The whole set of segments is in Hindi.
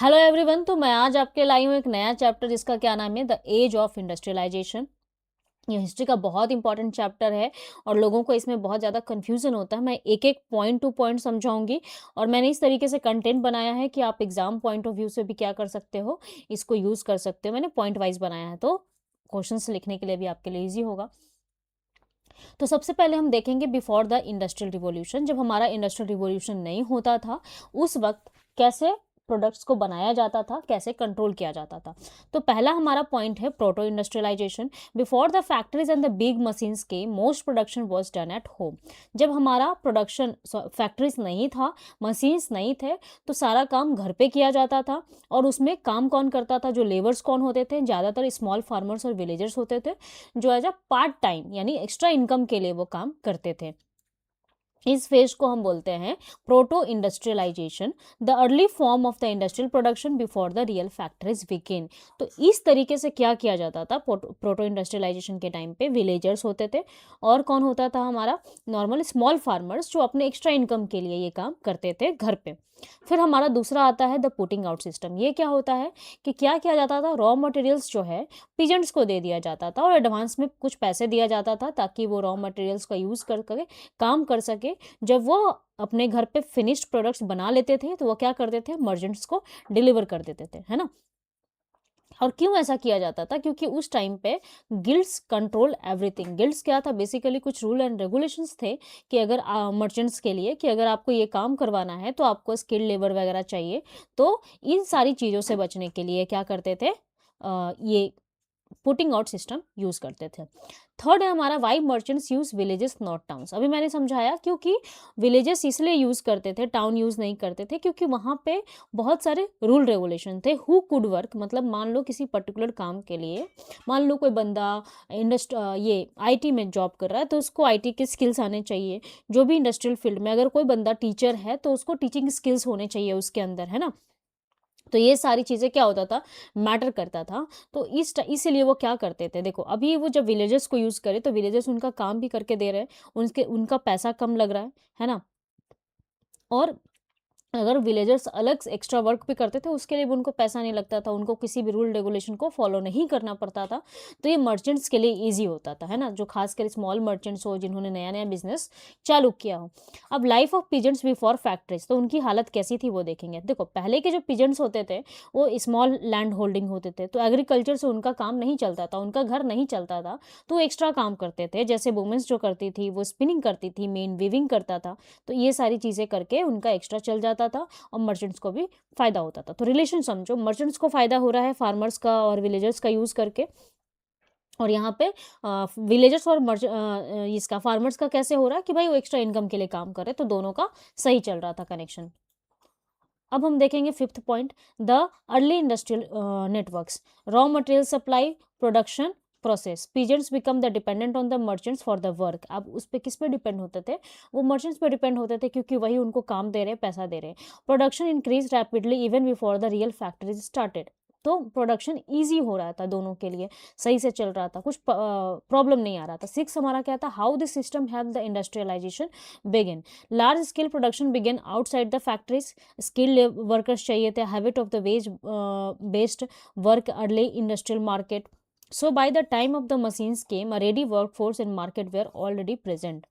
Hello everyone. तो मैं आज आपके लाई हूँ एक नया चैप्टर जिसका क्या नाम है द एज ऑफ इंडस्ट्रियलाइजेशन। ये हिस्ट्री का बहुत इंपॉर्टेंट चैप्टर है और लोगों को इसमें बहुत ज़्यादा कन्फ्यूजन होता है। मैं एक एक पॉइंट टू पॉइंट समझाऊंगी और मैंने इस तरीके से कंटेंट बनाया है कि आप एग्जाम पॉइंट ऑफ व्यू से भी क्या कर सकते हो, इसको यूज़ कर सकते हो। मैंने पॉइंट वाइज बनाया है तो क्वेश्चंस लिखने के लिए भी आपके लिए ईजी होगा। तो सबसे पहले हम देखेंगे बिफोर द इंडस्ट्रियल रिवॉल्यूशन। जब हमारा इंडस्ट्रियल रिवॉल्यूशन नहीं होता था उस वक्त कैसे प्रोडक्ट्स को बनाया जाता था, कैसे कंट्रोल किया जाता था। तो पहला हमारा पॉइंट है proto industrialisation. Before the factories and the big machines के most production was done at home. जब हमारा प्रोडक्शन फैक्ट्रीज नहीं था, मशीन्स नहीं थे, तो सारा काम घर पे किया जाता था। और उसमें काम कौन करता था? जो लेबर्स कौन होते थे? ज़्यादातर स्मॉल फार्मर्स और विलेजर्स होते थे, जो एज अ पार्ट टाइम यानी एक्स्ट्रा इनकम के लिए वो काम करते थे। इस फेज को हम बोलते हैं proto industrialisation, the early form of the industrial production before the real factories begin. तो इस तरीके से क्या किया जाता था प्रोटो इंडस्ट्रियलाइजेशन के टाइम पे? विलेजर्स होते थे और कौन होता था हमारा? नॉर्मल स्मॉल फार्मर्स, जो अपने एक्स्ट्रा इनकम के लिए ये काम करते थे घर पे। फिर हमारा दूसरा आता है द पुटिंग आउट सिस्टम। ये क्या होता है कि क्या किया जाता था? रॉ मटेरियल्स जो है पीजेंट्स को दे दिया जाता था और एडवांस में कुछ पैसे दिया जाता था ताकि वो रॉ मटेरियल्स का यूज़ करके काम कर सके। जब वो अपने घर पे फिनिश्ड प्रोडक्ट्स बना लेते थे तो वो क्या करते थे? मर्चेंट्स को डिलीवर कर देते थे, है ना। और क्यों ऐसा किया जाता था? क्योंकि उस टाइम पे गिल्ड्स कंट्रोल एवरीथिंग। गिल्ड्स क्या था? बेसिकली कुछ रूल एंड रेगुलेशंस थे कि अगर मर्चेंट्स के लिए कि अगर आपको ये काम करवाना है तो आपको स्किल्ड लेबर वगैरह चाहिए। तो इन सारी चीज़ों से बचने के लिए क्या करते थे? ये पुटिंग आउट सिस्टम यूज करते थे। थर्ड है हमारा why merchants use villages not towns. अभी मैंने समझाया क्योंकि विलेजेस इसलिए यूज करते थे, टाउन यूज नहीं करते थे, क्योंकि वहां पे बहुत सारे रूल रेगुलेशन थे। हु कुड वर्क, मतलब मान लो किसी पर्टिकुलर काम के लिए, मान लो कोई बंदा ये आईटी में जॉब कर रहा है तो उसको आईटी के स्किल्स आने चाहिए। जो भी इंडस्ट्रियल फील्ड में अगर कोई बंदा टीचर है तो उसको टीचिंग स्किल्स होने चाहिए उसके अंदर, है ना। तो ये सारी चीज़ें क्या होता था? मैटर करता था। तो इसीलिए वो क्या करते थे? देखो, अभी वो जब विलेजर्स को यूज़ करे तो विलेजर्स उनका काम भी करके दे रहे हैं, उनका पैसा कम लग रहा है ना। और अगर विलेजर्स अलग से एक्स्ट्रा वर्क भी करते थे उसके लिए भी उनको पैसा नहीं लगता था, उनको किसी भी रूल रेगुलेशन को फॉलो नहीं करना पड़ता था। तो ये मर्चेंट्स के लिए ईजी होता था, है ना, जो खासकर स्मॉल मर्चेंट्स हो जिन्होंने नया नया बिजनेस चालू किया हो। अब life of peasants before factories, तो उनकी हालत कैसी थी वो देखेंगे। देखो, पहले के जो पिजेंट्स होते थे वो स्मॉल लैंड होल्डिंग होते थे, तो एग्रीकल्चर से उनका काम नहीं चलता था, उनका घर नहीं चलता था। तो वो एक्स्ट्रा काम करते थे, जैसे वुमेन्स जो करती थी वो स्पिनिंग करती थी, मेन वीविंग करता था। तो ये सारी चीज़ें करके उनका एक्स्ट्रा चल जाता था और मर्चेंट्स को भी फायदा होता था। तो रिलेशन समझो, मर्चेंट्स को फायदा हो रहा है फार्मर्स का और विलेजर्स का यूज करके। और यहाँ पे विलेजर्स और इसका फार्मर्स का कैसे हो रहा है कि भाई वो एक्स्ट्रा इनकम के लिए काम कर रहे, तो दोनों का सही चल रहा था कनेक्शन। अब हम देखेंगे fifth point, the early industrial networks. Raw material supply, production, process. Peasants become the dependent on the merchants for the work. अब उस पर किस पे डिपेंड होते थे? वो मर्चेंट्स पे डिपेंड होते थे क्योंकि वही उनको काम दे रहे हैं, पैसा दे रहे हैं। Production increase rapidly even before the real factories started. तो प्रोडक्शन ईजी हो रहा था दोनों के लिए, सही से चल रहा था, कुछ प्रॉब्लम नहीं आ रहा था। सिक्स हमारा क्या था? How this system help the industrialisation begin. Large scale production begin outside the factories. Skilled workers चाहिए थे, habit of the wage based work, early industrial market. So by the time of the machines came, a ready workforce in market were already present.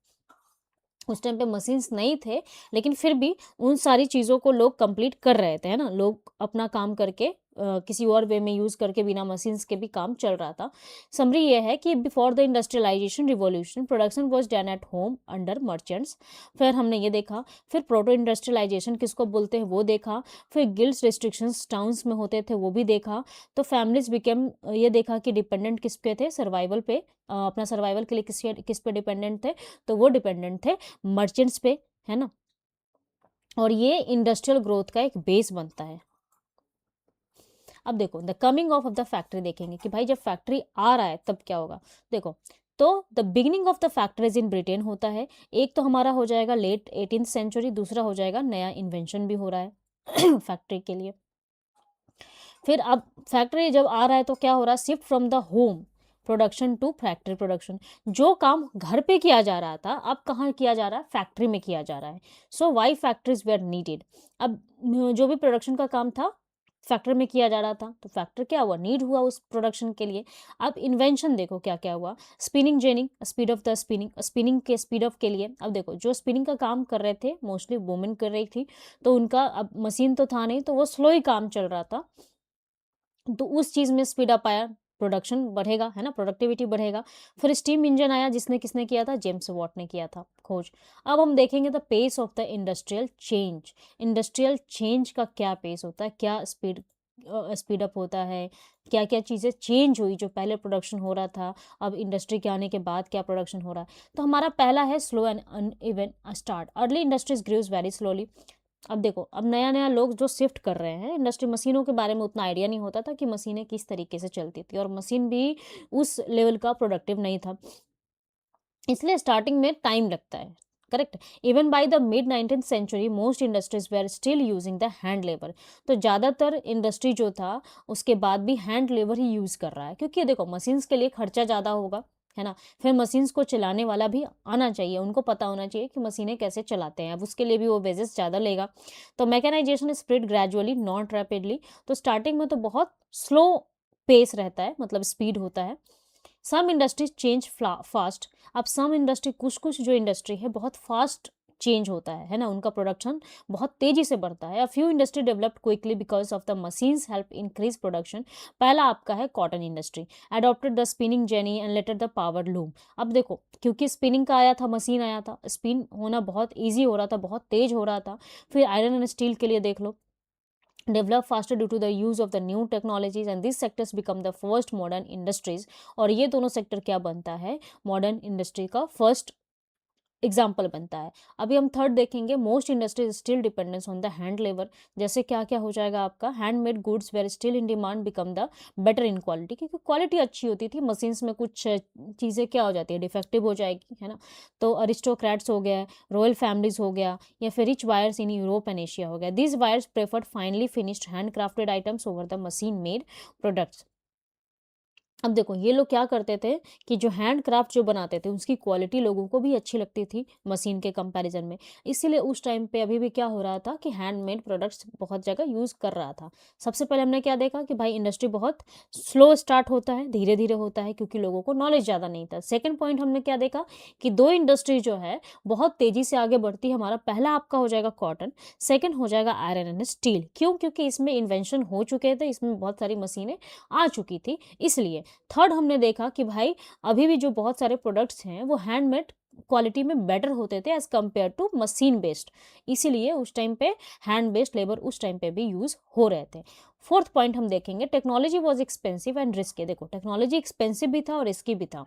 उस टाइम पे मशीन्स नहीं थे लेकिन फिर भी उन सारी चीज़ों को लोग कंप्लीट कर रहे थे, है ना। लोग अपना काम करके किसी और वे में यूज़ करके बिना मशीन्स के भी काम चल रहा था। समरी ये है कि before the industrialisation revolution production was done at home under merchants. फिर हमने ये देखा। फिर प्रोटो इंडस्ट्रियलाइजेशन किसको बोलते हैं वो देखा। फिर गिल्ड्स रिस्ट्रिक्शंस टाउन्स में होते थे वो भी देखा। तो फैमिलीज बिकेम, ये देखा कि डिपेंडेंट किस पे थे? सर्वाइवल पे। अपना सर्वाइवल के लिए किस पे डिपेंडेंट थे? तो वो डिपेंडेंट थे मर्चेंट्स पे, है ना। और ये इंडस्ट्रियल ग्रोथ का एक बेस बनता है। अब देखो, the coming of the factory देखेंगे कि भाई जब फैक्ट्री आ रहा है तब क्या होगा। देखो, तो the beginning of the factories in Britain होता है। एक तो हमारा हो जाएगा लेट 18th सेंचुरी, दूसरा हो जाएगा नया इन्वेंशन भी हो रहा है फैक्ट्री के लिए। फिर अब फैक्ट्री जब आ रहा है तो क्या हो रहा है? Shift from the home production to factory production. जो काम घर पे किया जा रहा था अब कहाँ किया जा रहा है? फैक्ट्री में किया जा रहा है। सो वाई फैक्ट्रीज वेर नीडेड। अब जो भी प्रोडक्शन का काम था फैक्ट्री में किया जा रहा था, तो फैक्टर क्या हुआ, नीड हुआ उस प्रोडक्शन के लिए। अब इन्वेंशन देखो क्या क्या हुआ, spinning ginning, speed of the spinning, spinning के स्पीड ऑफ के लिए। अब देखो जो स्पिनिंग का काम कर रहे थे मोस्टली वुमेन कर रही थी, तो उनका अब मशीन तो था नहीं, तो वो स्लो ही काम चल रहा था, तो उस चीज़ में स्पीड अप आया, प्रोडक्शन बढ़ेगा, है ना, प्रोडक्टिविटी बढ़ेगा। फिर स्टीम इंजन आया, जिसने किसने किया था, जेम्स वॉट ने किया था खोज। अब हम देखेंगे the pace of the industrial change. Industrial change का क्या पेस होता है, क्या स्पीड अप होता है, क्या क्या चीज़ें चेंज हुई, जो पहले प्रोडक्शन हो रहा था, अब इंडस्ट्री के आने के बाद क्या प्रोडक्शन हो रहा है। तो हमारा पहला है slow and uneven start. Early industries grows very slowly. अब देखो, अब नया-नया लोग जो शिफ्ट कर रहे हैं इंडस्ट्री, मशीनों के बारे में उतना आइडिया नहीं होता था कि मशीनें किस तरीके से चलती थी, और मशीन भी उस लेवल का प्रोडक्टिव नहीं था। इसलिए स्टार्टिंग में टाइम लगता है, correct. Even by the mid 19th century most industries were still using the hand labour. तो ज़्यादातर इंडस्ट्री जो था उसके बाद भी हैंड लेबर ही यूज़ कर रहा है, क्योंकि देखो मशीन्स के लिए खर्चा ज़्यादा होगा, है ना। फिर मशीन्स को चलाने वाला भी आना चाहिए, उनको पता होना चाहिए कि मशीनें कैसे चलाते हैं, अब उसके लिए भी वो वेजेस ज़्यादा लेगा। तो mechanisation spread gradually not rapidly. तो स्टार्टिंग में तो बहुत स्लो पेस रहता है, मतलब स्पीड होता है। सम इंडस्ट्रीज चेंज फास्ट। अब सम इंडस्ट्री, कुछ कुछ जो इंडस्ट्री है बहुत फास्ट चेंज होता है ना, उनका प्रोडक्शन बहुत तेजी से बढ़ता है। A few industry developed quickly because of the machines help increase production. पहला आपका है cotton industry, adopted the spinning jenny and later the power loom. अब देखो क्योंकि स्पिनिंग का आया था, मशीन आया था, स्पिन होना बहुत ईजी हो रहा था, बहुत तेज हो रहा था। फिर आयरन एंड स्टील के लिए देख लो, develop faster due to the use of the new technologies, and these sectors become the first modern industries। और ये दोनों सेक्टर क्या बनता है, मॉडर्न इंडस्ट्री का फर्स्ट एग्जाम्पल बनता है। अभी हम थर्ड देखेंगे, most industries still dependence on the hand labour. जैसे क्या क्या हो जाएगा आपका, handmade goods were still in demand become the better in quality, क्योंकि क्वालिटी अच्छी होती थी। मशीन्स में कुछ चीज़ें क्या हो जाती है, डिफेक्टिव हो जाएगी, है ना। तो अरिस्टोक्रेट्स हो गया, रॉयल फैमिलीज हो गया, या फिर rich wires in Europe and Asia हो गया, this wires preferred finally finished hand crafted items over the machine made products. अब देखो ये लोग क्या करते थे कि जो हैंडक्राफ्ट जो बनाते थे उसकी क्वालिटी लोगों को भी अच्छी लगती थी मशीन के कंपैरिजन में। इसीलिए उस टाइम पे अभी भी क्या हो रहा था कि हैंडमेड प्रोडक्ट्स बहुत जगह यूज़ कर रहा था। सबसे पहले हमने क्या देखा कि भाई इंडस्ट्री बहुत स्लो स्टार्ट होता है, धीरे धीरे होता है, क्योंकि लोगों को नॉलेज ज़्यादा नहीं था। सेकेंड पॉइंट हमने क्या देखा कि दो इंडस्ट्री जो है बहुत तेज़ी से आगे बढ़ती है। हमारा पहला आपका हो जाएगा कॉटन, सेकेंड हो जाएगा आयरन एंड स्टील। क्यों? क्योंकि इसमें इन्वेंशन हो चुके थे, इसमें बहुत सारी मशीनें आ चुकी थी, इसलिए। थर्ड हमने देखा कि भाई अभी भी जो बहुत सारे प्रोडक्ट्स हैं वो हैंडमेड क्वालिटी में बेटर होते थे as compare to machine based, इसीलिए उस टाइम पे हैंड बेस्ड लेबर उस टाइम पे भी यूज हो रहे थे। फोर्थ पॉइंट हम देखेंगे, technology was expensive and risky. देखो टेक्नोलॉजी एक्सपेंसिव भी था और रिस्की भी था,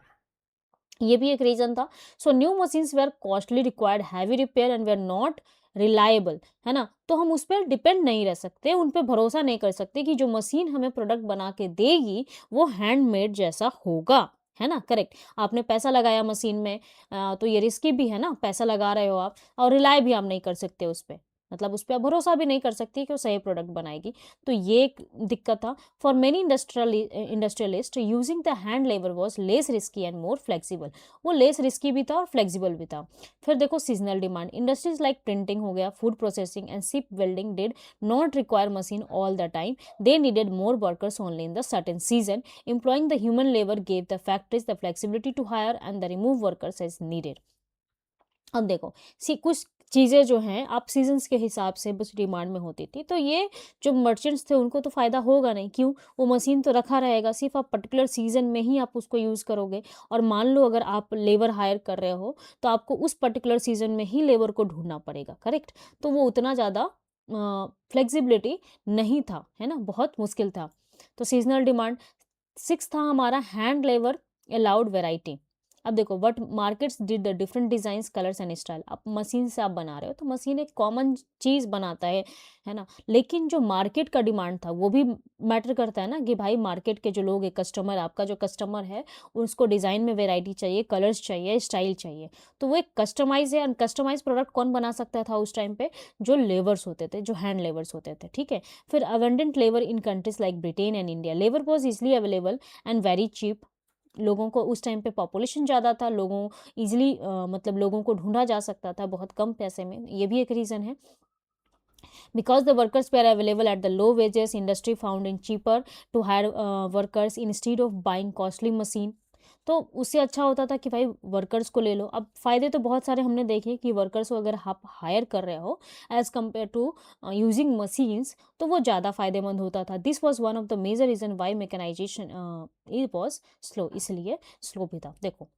ये भी एक रीजन था। So new machines were costly, required heavy repair and were not reliable, है ना। तो हम उस पर डिपेंड नहीं रह सकते, उन पर भरोसा नहीं कर सकते कि जो मशीन हमें प्रोडक्ट बना के देगी वो हैंडमेड जैसा होगा, है ना, करेक्ट। आपने पैसा लगाया मशीन में, तो ये रिस्की भी है ना, पैसा लगा रहे हो आप, और रिलाय भी आप नहीं कर सकते उस पर, मतलब उस पर भरोसा भी नहीं कर सकती कि वो सही प्रोडक्ट बनाएगी। तो ये एक दिक्कत था। For many industrialist using the hand labour was less risky and more flexible. वो लेस रिस्की भी था और फ्लेक्सिबल भी था। फिर देखो seasonal demand, industries like printing हो गया, food processing and ship building did not require machine all the time, they needed more workers only in the certain season. Employing the human labour gave the factories the flexibility to hire and the remove workers as needed. अब देखो कुछ चीज़ें जो हैं आप सीजन्स के हिसाब से बस डिमांड में होती थी, तो ये जो मर्चेंट्स थे उनको तो फ़ायदा होगा नहीं। क्यों? वो मशीन तो रखा रहेगा, सिर्फ आप पर्टिकुलर सीजन में ही आप उसको यूज़ करोगे। और मान लो अगर आप लेबर हायर कर रहे हो तो आपको उस पर्टिकुलर सीजन में ही लेबर को ढूंढना पड़ेगा, करेक्ट। तो वो उतना ज़्यादा फ्लेक्सिबिलिटी नहीं था, है ना, बहुत मुश्किल था। तो सीजनल डिमांड। सिक्स था हमारा हैंड लेबर अलाउड वेराइटी। अब देखो what markets did the different designs colours and style. अब मशीन से आप बना रहे हो तो मशीन एक कॉमन चीज बनाता है ना, लेकिन जो मार्केट का डिमांड था वो भी मैटर करता है ना, कि भाई मार्केट के जो लोग, कस्टमर, आपका जो कस्टमर है उसको डिजाइन में वेराइटी चाहिए, कलर्स चाहिए, स्टाइल चाहिए। तो वो एक कस्टमाइज है, अनकस्टमाइज प्रोडक्ट कौन बना सकता था उस टाइम पे? जो लेबर्स होते थे, जो हैंड लेबर्स होते थे, ठीक है। फिर abundant labour in countries like Britain and India, labour was easily available and very cheap. लोगों को उस टाइम पे पॉपुलेशन ज़्यादा था, लोगों इजीली मतलब लोगों को ढूंढा जा सकता था बहुत कम पैसे में, ये भी एक रीज़न है। Because the workers were available at the low wages, industry found it cheaper to hire workers instead of buying costly machine. तो उससे अच्छा होता था कि भाई वर्कर्स को ले लो। अब फ़ायदे तो बहुत सारे हमने देखे कि वर्कर्स को अगर आप हायर कर रहे हो as compare to using machines, तो वो ज़्यादा फ़ायदेमंद होता था। This was one of the major reason why mechanisation it was slow, इसलिए स्लो भी था। देखो,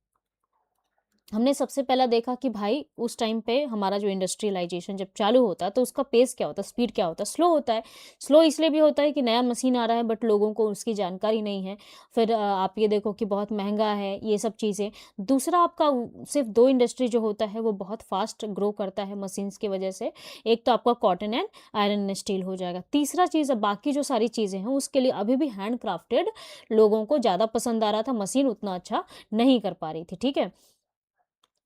हमने सबसे पहला देखा कि भाई उस टाइम पे हमारा जो इंडस्ट्रियलाइजेशन जब चालू होता है तो उसका पेस क्या होता है, स्पीड क्या होता है, स्लो होता है। स्लो इसलिए भी होता है कि नया मशीन आ रहा है बट लोगों को उसकी जानकारी नहीं है। फिर आप ये देखो कि बहुत महंगा है, ये सब चीज़ें। दूसरा आपका सिर्फ दो इंडस्ट्री जो होता है वो बहुत फास्ट ग्रो करता है मशीन्स की वजह से। एक तो आपका cotton and iron and steel हो जाएगा। तीसरा चीज़, बाकी जो सारी चीज़ें हैं उसके लिए अभी भी हैंड क्राफ्टेड लोगों को ज़्यादा पसंद आ रहा था, मशीन उतना अच्छा नहीं कर पा रही थी, ठीक है।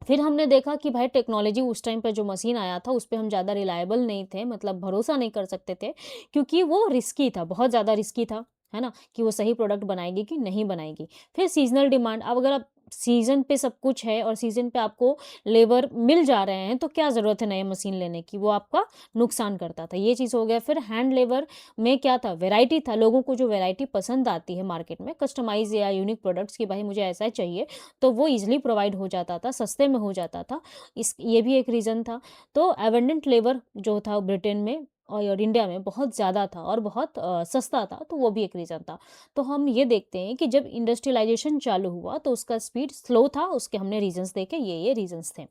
फिर हमने देखा कि भाई टेक्नोलॉजी उस टाइम पे जो मशीन आया था, उस पे हम ज़्यादा रिलायबल नहीं थे, मतलब भरोसा नहीं कर सकते थे, क्योंकि वो रिस्की था, बहुत ज़्यादा रिस्की था, है ना? कि वो सही प्रोडक्ट बनाएगी कि नहीं बनाएगी। फिर सीज़नल डिमांड, अब अगर आप सीज़न पे सब कुछ है और सीज़न पे आपको लेबर मिल जा रहे हैं, तो क्या ज़रूरत है नए मशीन लेने की? वो आपका नुकसान करता था, ये चीज़ हो गया। फिर हैंड लेबर में क्या था, वैरायटी था, लोगों को जो वैरायटी पसंद आती है मार्केट में, कस्टमाइज़ या यूनिक प्रोडक्ट्स कि भाई मुझे ऐसा चाहिए, तो वो ईज़िली प्रोवाइड हो जाता था, सस्ते में हो जाता था। इस ये भी एक रीज़न था। तो एबंडेंट लेबर जो था ब्रिटेन में और इंडिया में बहुत ज़्यादा था और बहुत सस्ता था, तो वो भी एक रीज़न था। तो हम ये देखते हैं कि जब इंडस्ट्रियलाइज़ेशन चालू हुआ तो उसका स्पीड स्लो था, उसके हमने रीज़न्स देखे, ये रीज़न्स थे।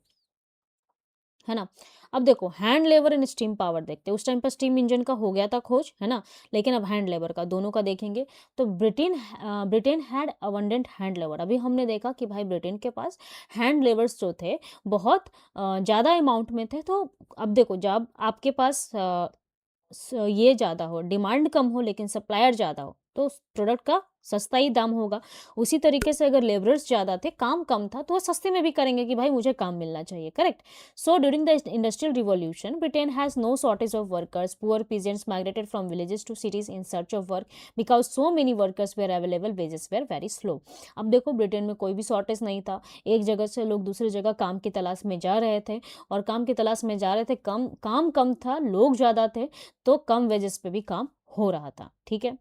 है ना? अब देखो, hand labour and steam power देखते हैं। उस टाइम पर स्टीम इंजन का हो गया था खोज, है ना? लेकिन अब हैंड लेबर का, दोनों का देखेंगे। तो Britain had abundant hand labour. अभी हमने देखा कि भाई ब्रिटेन के पास हैंड लेबर्स जो थे बहुत ज़्यादा अमाउंट में थे। तो अब देखो, जब आपके पास ये ज़्यादा हो, डिमांड कम हो लेकिन सप्लायर ज़्यादा हो, तो उस प्रोडक्ट का सस्ता ही दाम होगा। उसी तरीके से अगर लेबरर्स ज़्यादा थे, काम कम था, तो वो सस्ते में भी करेंगे कि भाई मुझे काम मिलना चाहिए, correct? So during the industrial revolution, Britain has no shortage of workers, poor peasants migrated from villages to cities in search of work because so many workers were available, wages were very slow. अब देखो, ब्रिटेन में कोई भी शॉर्टेज नहीं था, एक जगह से लोग दूसरी जगह काम की तलाश में जा रहे थे, और काम की तलाश में जा रहे थे, काम कम था, लोग ज़्यादा थे, तो कम वेजेस पे भी काम हो रहा था, ठीक है।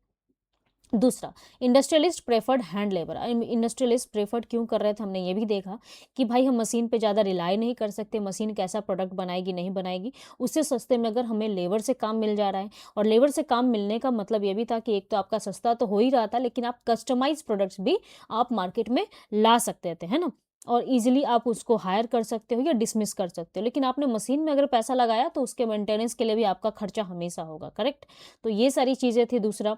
दूसरा, industrialist preferred hand labour. Industrialist preferred क्यों कर रहे थे, हमने ये भी देखा कि भाई हम मशीन पे ज़्यादा रिलाई नहीं कर सकते, मशीन कैसा प्रोडक्ट बनाएगी नहीं बनाएगी, उससे सस्ते में अगर हमें लेबर से काम मिल जा रहा है, और लेबर से काम मिलने का मतलब ये भी था कि एक तो आपका सस्ता तो हो ही रहा था, लेकिन आप कस्टमाइज प्रोडक्ट्स भी आप मार्केट में ला सकते थे, है ना? और इजीली आप उसको हायर कर सकते हो या डिसमिस कर सकते हो। लेकिन आपने मशीन में अगर पैसा लगाया तो उसके मेंटेनेंस के लिए भी आपका खर्चा हमेशा होगा, करेक्ट? तो ये सारी चीज़ें थी। दूसरा,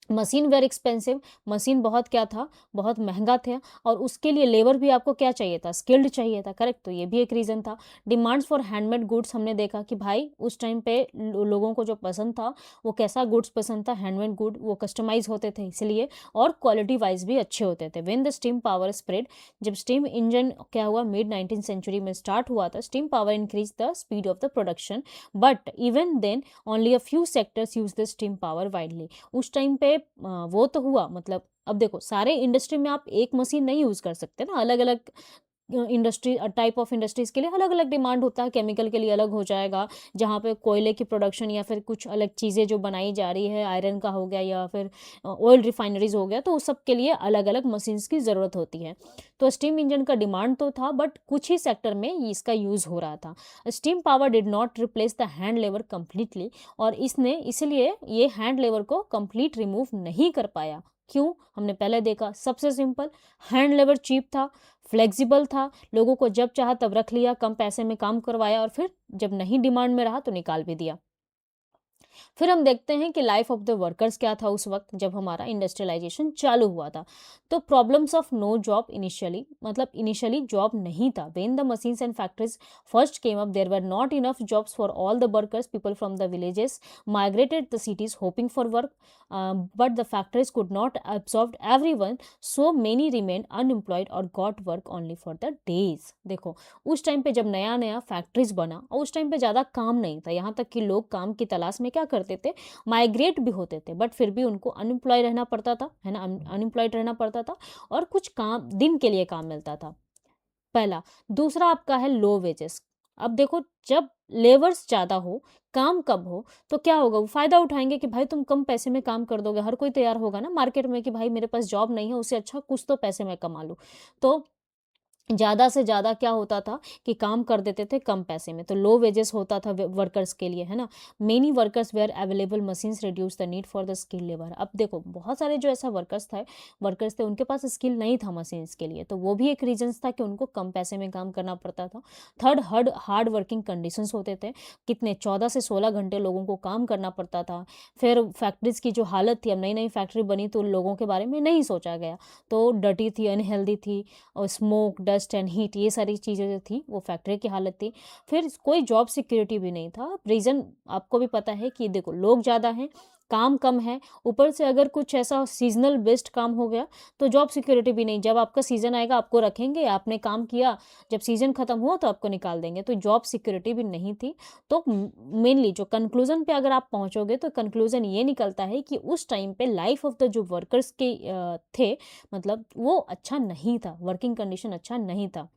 मशीन वेरी एक्सपेंसिव। मशीन बहुत क्या था, बहुत महंगा था, और उसके लिए लेबर भी आपको क्या चाहिए था, स्किल्ड चाहिए था, करेक्ट? तो ये भी एक रीज़न था। डिमांड्स फॉर हैंडमेड गुड्स, हमने देखा कि भाई उस टाइम पे लोगों को जो पसंद था, वो कैसा गुड्स पसंद था, हैंडमेड गुड, वो कस्टमाइज होते थे इसलिए, और क्वालिटी वाइज भी अच्छे होते थे। When the steam power spread, जब स्टीम इंजन क्या हुआ, मिड 19th सेंचुरी में स्टार्ट हुआ था, steam power increase the speed of the production, but even then only a few sectors use the steam power widely. उस टाइम पे वो तो हुआ, मतलब अब देखो, सारे इंडस्ट्री में आप एक मशीन नहीं यूज़ कर सकते ना, अलग-अलग इंडस्ट्री टाइप ऑफ इंडस्ट्रीज़ के लिए अलग-अलग डिमांड होता है, केमिकल के लिए अलग हो जाएगा, जहाँ पे कोयले की प्रोडक्शन या फिर कुछ अलग चीज़ें जो बनाई जा रही है, आयरन का हो गया या फिर ऑयल रिफाइनरीज़ हो गया, तो उस सब के लिए अलग-अलग मशीन्स की ज़रूरत होती है। तो स्टीम इंजन का डिमांड तो था, बट कुछ ही सेक्टर में इसका यूज़ हो रहा था। Steam power did not replace the hand labour completely, और इसने इसलिए ये हैंड लेबर को कंप्लीट रिमूव नहीं कर पाया। क्यों? हमने पहले देखा, सबसे सिंपल, हैंड लेबर चीप था, फ्लेक्सिबल था, लोगों को जब चाहा तब रख लिया, कम पैसे में काम करवाया, और फिर जब नहीं डिमांड में रहा तो निकाल भी दिया। फिर हम देखते हैं कि लाइफ ऑफ द वर्कर्स क्या था उस वक्त जब हमारा इंडस्ट्रियलाइजेशन चालू हुआ था। तो problems of no job initially, मतलब इनिशियली जॉब नहीं था। When the machines and factories first came up, there were not enough jobs for all the workers, people from the villages migrated the cities hoping for work, but the factories could not absorb everyone, so many remained unemployed or got work only for the days। देखो, उस टाइम पे जब नया नया फैक्ट्रीज बना, और उस टाइम पे ज़्यादा काम नहीं था, यहाँ तक कि लोग काम की तलाश में क्या करते थे, माइग्रेट भी होते थे, बट फिर भी उनको अनएम्प्लॉय रहना पड़ता था, है ना, अनएम्प्लॉयड रहना पड़ता था, और कुछ काम दिन के लिए काम मिलता था, पहला। दूसरा आपका है लो वेजेस। अब देखो, जब लेबर्स ज़्यादा हो काम कब हो तो क्या होगा, वो फ़ायदा उठाएँगे कि भाई तुम कम पैसे में काम कर दोगे। हर कोई तैयार होगा ना मार्केट में कि भाई मेरे पास जॉब नहीं है, उससे अच्छा कुछ तो पैसे मैं कमा लूँ। तो ज़्यादा से ज़्यादा क्या होता था कि काम कर देते थे कम पैसे में, तो लो वेजेस होता था वर्कर्स के लिए, है ना? Many workers were available machines reduce the need for the skill labour. अब देखो बहुत सारे जो ऐसा वर्कर्स थे उनके पास स्किल नहीं था मशीन्स के लिए, तो वो भी एक रीजंस था कि उनको कम पैसे में काम करना पड़ता था। थर्ड, हार्ड वर्किंग कंडीशंस होते थे, कितने 14 से 16 घंटे लोगों को काम करना पड़ता था। फिर फैक्ट्रीज की जो हालत थी, अब नई नई फैक्ट्री बनी तो लोगों के बारे में नहीं सोचा गया, तो डर्टी थी, अनहेल्दी थी, और स्मोक, डस्ट एंड हीट, ये सारी चीज़ें जो थी वो फैक्ट्री की हालत थी। फिर कोई जॉब सिक्योरिटी भी नहीं था। रीज़न आपको भी पता है कि देखो लोग ज़्यादा हैं, काम कम है, ऊपर से अगर कुछ ऐसा सीज़नल बेस्ड काम हो गया तो जॉब सिक्योरिटी भी नहीं। जब आपका सीज़न आएगा आपको रखेंगे, आपने काम किया, जब सीज़न खत्म हुआ तो आपको निकाल देंगे, तो जॉब सिक्योरिटी भी नहीं थी। तो मेनली जो कंक्लूज़न पे अगर आप पहुँचोगे तो कंक्लूज़न ये निकलता है कि उस टाइम पे लाइफ़ ऑफ द जो वर्कर्स के थे, मतलब वो अच्छा नहीं था, वर्किंग कंडीशन अच्छा नहीं था।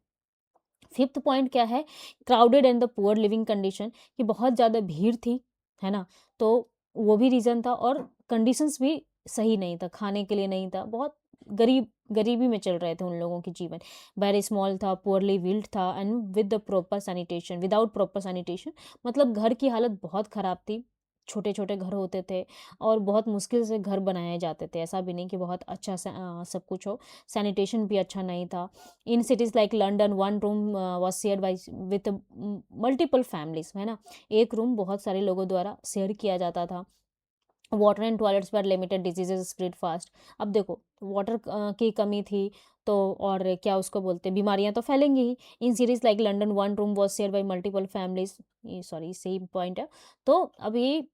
फिफ्थ पॉइंट क्या है, crowded and the poor leaving condition, कि बहुत ज़्यादा भीड़ थी, है ना? तो वो भी रीज़न था, और कंडीशंस भी सही नहीं था, खाने के लिए नहीं था, बहुत गरीबी में चल रहे थे उन लोगों के जीवन। वेरी स्मॉल था, पुअरली बिल्ट था एंड विदाउट प्रॉपर सैनिटेशन, मतलब घर की हालत बहुत ख़राब थी, छोटे-छोटे घर होते थे और बहुत मुश्किल से घर बनाए जाते थे, ऐसा भी नहीं कि बहुत अच्छा सब कुछ हो, सैनिटेशन भी अच्छा नहीं था। In cities like London, one room was shared with multiple families, है ना? एक रूम बहुत सारे लोगों द्वारा शेयर किया जाता था। वाटर एंड टॉयलेट्स पर लिमिटेड, डिजीजेस स्प्रेड फास्ट। अब देखो वाटर की कमी थी, तो और क्या उसको बोलते हैं, बीमारियां तो फैलेंगी ही। In cities like London, one room was share by multiple families, ये सॉरी सेम पॉइंट है। तो अभी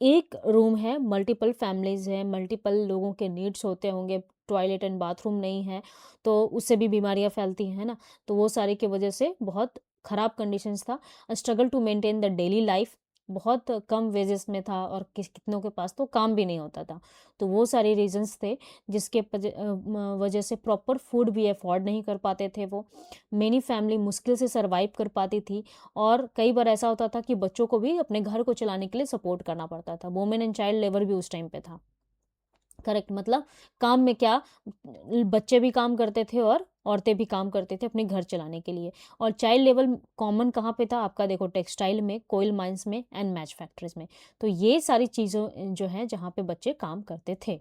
एक रूम है, मल्टीपल फैमिलीज़ हैं, मल्टीपल लोगों के नीड्स होते होंगे, टॉयलेट एंड बाथरूम नहीं है, तो उससे भी बीमारियाँ फैलती हैं, है ना? तो वो सारी की वजह से बहुत ख़राब कंडीशंस था। Struggle to maintain the daily life, बहुत कम वेजेस में था और कितनों के पास तो काम भी नहीं होता था। तो वो सारे रीज़न्स थे जिसके वजह से प्रॉपर फूड भी अफ़ोर्ड नहीं कर पाते थे वो। मेनी फैमिली मुश्किल से सर्वाइव कर पाती थी, और कई बार ऐसा होता था कि बच्चों को भी अपने घर को चलाने के लिए सपोर्ट करना पड़ता था। वुमेन एंड चाइल्ड लेबर भी उस टाइम पे था। करेक्ट, मतलब काम में क्या, बच्चे भी काम करते थे और औरतें भी काम करते थे अपने घर चलाने के लिए। और चाइल्ड लेबर कॉमन कहाँ पे था आपका, देखो टेक्सटाइल में, कोयल माइंस में एंड मैच फैक्ट्रीज में। तो ये सारी चीज़ों जो है जहाँ पे बच्चे काम करते थे।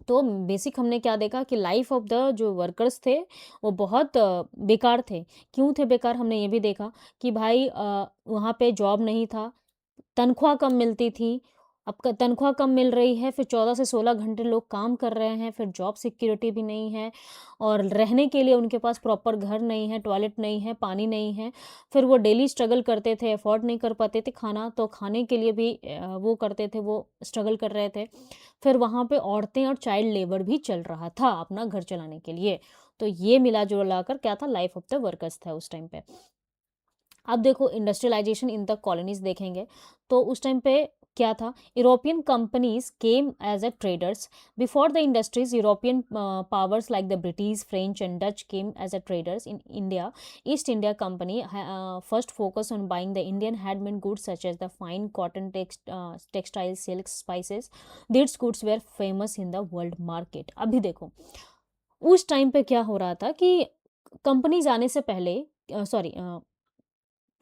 तो बेसिक हमने क्या देखा कि लाइफ ऑफ द जो वर्कर्स थे वो बहुत बेकार थे। क्यों थे बेकार, हमने ये भी देखा कि भाई वहाँ पे जॉब नहीं था, तनख्वाह कम मिलती थी। अब क तनख्वाह कम मिल रही है, फिर 14 से 16 घंटे लोग काम कर रहे हैं, फिर जॉब सिक्योरिटी भी नहीं है, और रहने के लिए उनके पास प्रॉपर घर नहीं है, टॉयलेट नहीं है, पानी नहीं है। फिर वो डेली स्ट्रगल करते थे, अफ़ोर्ड नहीं कर पाते थे खाना, तो खाने के लिए भी वो करते थे, वो स्ट्रगल कर रहे थे। फिर वहाँ पे औरतें और चाइल्ड लेबर भी चल रहा था अपना घर चलाने के लिए। तो ये मिला-जुला कर क्या था, लाइफ ऑफ द वर्कर्स था उस टाइम पे। अब देखो इंडस्ट्रियलाइजेशन इन द कॉलोनीज़ देखेंगे, तो उस टाइम पे क्या था, European companies came as a traders. Before the industries, European powers like the British, French and Dutch came as a traders in India. East India Company first focus on buying the Indian handmade goods such as the fine cotton textile, silk, spices. These goods were famous in the world market. अभी देखो, उस टाइम पे क्या हो रहा था कि कंपनीज़ आने से पहले सॉरी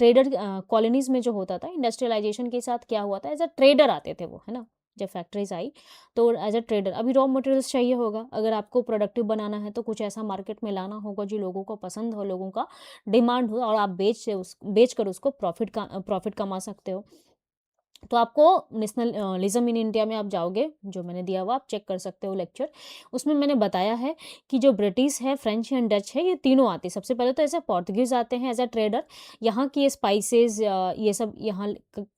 कॉलोनीज़ में जो होता था इंडस्ट्रियलाइज़ेशन के साथ क्या हुआ था, एज़ अ ट्रेडर आते थे वो, है ना? जब फैक्ट्रीज़ आई तो एज़ अ ट्रेडर, अभी रॉ मटेरियल्स चाहिए होगा, अगर आपको प्रोडक्टिव बनाना है तो कुछ ऐसा मार्केट में लाना होगा जो लोगों को पसंद हो, लोगों का डिमांड हो, और आप बेच कर उसको प्रॉफ़िट कमा सकते हो। तो आपको नेशनलिज्म इन इंडिया में आप जाओगे, जो मैंने दिया हुआ आप चेक कर सकते हो लेक्चर। उसमें मैंने बताया है कि जो ब्रिटिश है, फ्रेंच एंड डच है, ये तीनों आते हैं। सबसे पहले तो ऐसे पोर्तुगीज़ आते हैं एज़ अ ट्रेडर, यहाँ की स्पाइसेस ये सब यहाँ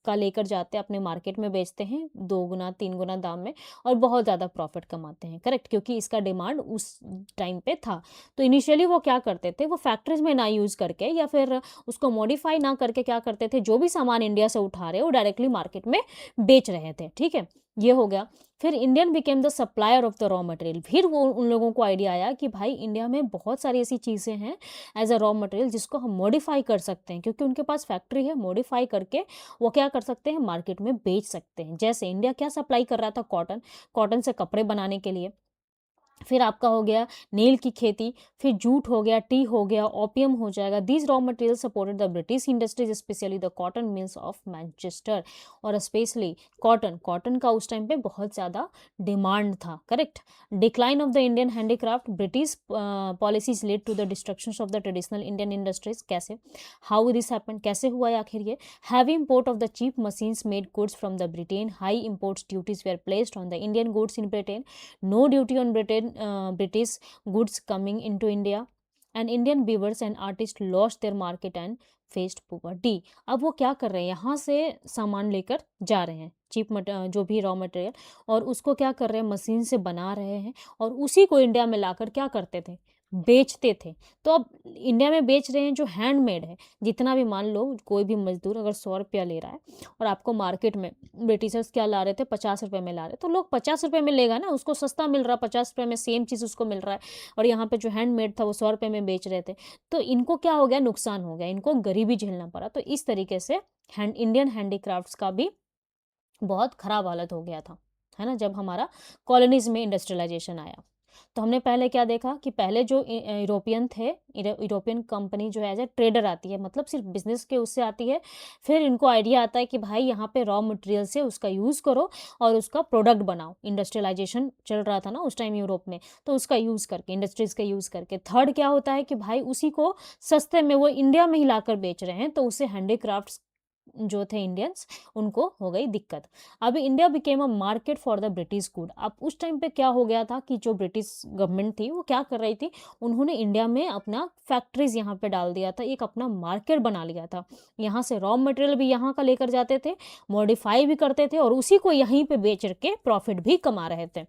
का लेकर जाते हैं, अपने मार्केट में बेचते हैं 2 गुना 3 गुना दाम में, और बहुत ज़्यादा प्रॉफिट कमाते हैं, करेक्ट, क्योंकि इसका डिमांड उस टाइम पे था। तो इनिशियली वो क्या करते थे, वो फैक्ट्रीज में ना यूज़ करके या फिर उसको मॉडिफाई ना करके क्या करते थे, जो भी सामान इंडिया से उठा रहे हैं वो डायरेक्टली मार्केट मार्केट में बेच रहे थे, ठीक है, ये हो गया। फिर Indian became the supplier of the raw material. फिर वो उन लोगों को आइडिया आया कि भाई इंडिया में बहुत सारी ऐसी चीज़ें हैं एज अ रॉ मटेरियल जिसको हम मॉडिफाई कर सकते हैं, क्योंकि उनके पास फैक्ट्री है, मॉडिफाई करके वो क्या कर सकते हैं, मार्केट में बेच सकते हैं। जैसे इंडिया क्या सप्लाई कर रहा था, कॉटन, कॉटन से कपड़े बनाने के लिए। फिर आपका हो गया नील की खेती, फिर जूट हो गया, टी हो गया, ओपियम हो जाएगा। These raw material supported the British industries, specially the cotton mills of Manchester. और स्पेशली कॉटन, कॉटन का उस टाइम पे बहुत ज़्यादा डिमांड था, correct. Decline of the Indian handicraft, British policies led to the destruction of the traditional Indian industries. कैसे, हाउ दिस हैपन, कैसे हुआ है आखिर ये। Heavy import of the cheap machines made goods from the Britain, high imports duties where placed on the Indian goods in Britain, no duty on British goods coming into India, and Indian weavers and artists lost their market and faced poverty। अब वो क्या कर रहे हैं, यहाँ से सामान लेकर जा रहे हैं, जो भी रॉ मटेरियल, और उसको क्या कर रहे हैं, मशीन से बना रहे हैं, और उसी को इंडिया में लाकर क्या करते थे, बेचते थे। तो अब इंडिया में बेच रहे हैं जो हैंडमेड है, जितना भी, मान लो कोई भी मजदूर अगर 100 रुपया ले रहा है और आपको मार्केट में ब्रिटिशर्स क्या ला रहे थे, 50 रुपये में ला रहे, तो लोग 50 रुपये में लेगा ना, उसको सस्ता मिल रहा, 50 रुपये में सेम चीज़ उसको मिल रहा है, और यहाँ पे जो हैंडमेड था वो 100 रुपये में बेच रहे थे। तो इनको क्या हो गया, नुकसान हो गया, इनको गरीबी झेलना पड़ा। तो इस तरीके से इंडियन हैंडीक्राफ्ट्स का भी बहुत खराब हालत हो गया था, है ना, जब हमारा कॉलोनीज में इंडस्ट्रियलाइजेशन आया। तो हमने पहले क्या देखा कि पहले जो यूरोपियन थे, यूरोपियन कंपनी जो है एज ए ट्रेडर आती है, मतलब सिर्फ बिजनेस के उससे आती है। फिर इनको आइडिया आता है कि भाई यहाँ पे रॉ मटेरियल से उसका यूज़ करो और उसका प्रोडक्ट बनाओ। इंडस्ट्रियलाइजेशन चल रहा था ना उस टाइम यूरोप में, तो उसका यूज़ करके, इंडस्ट्रीज़ का यूज़ करके। थर्ड क्या होता है कि भाई उसी को सस्ते में वो इंडिया में ही लाकर बेच रहे हैं, तो उससे हैंडीक्राफ्ट्स जो थे इंडियंस, उनको हो गई दिक्कत। अभी India became a market for the British good. अब उस टाइम पे क्या हो गया था कि जो ब्रिटिश गवर्नमेंट थी वो क्या कर रही थी, उन्होंने इंडिया में अपना फैक्ट्रीज यहाँ पे डाल दिया था, एक अपना मार्केट बना लिया था। यहाँ से रॉ मटेरियल भी यहाँ का लेकर जाते थे, मॉडिफाई भी करते थे, और उसी को यहीं पे बेच के प्रॉफिट भी कमा रहे थे।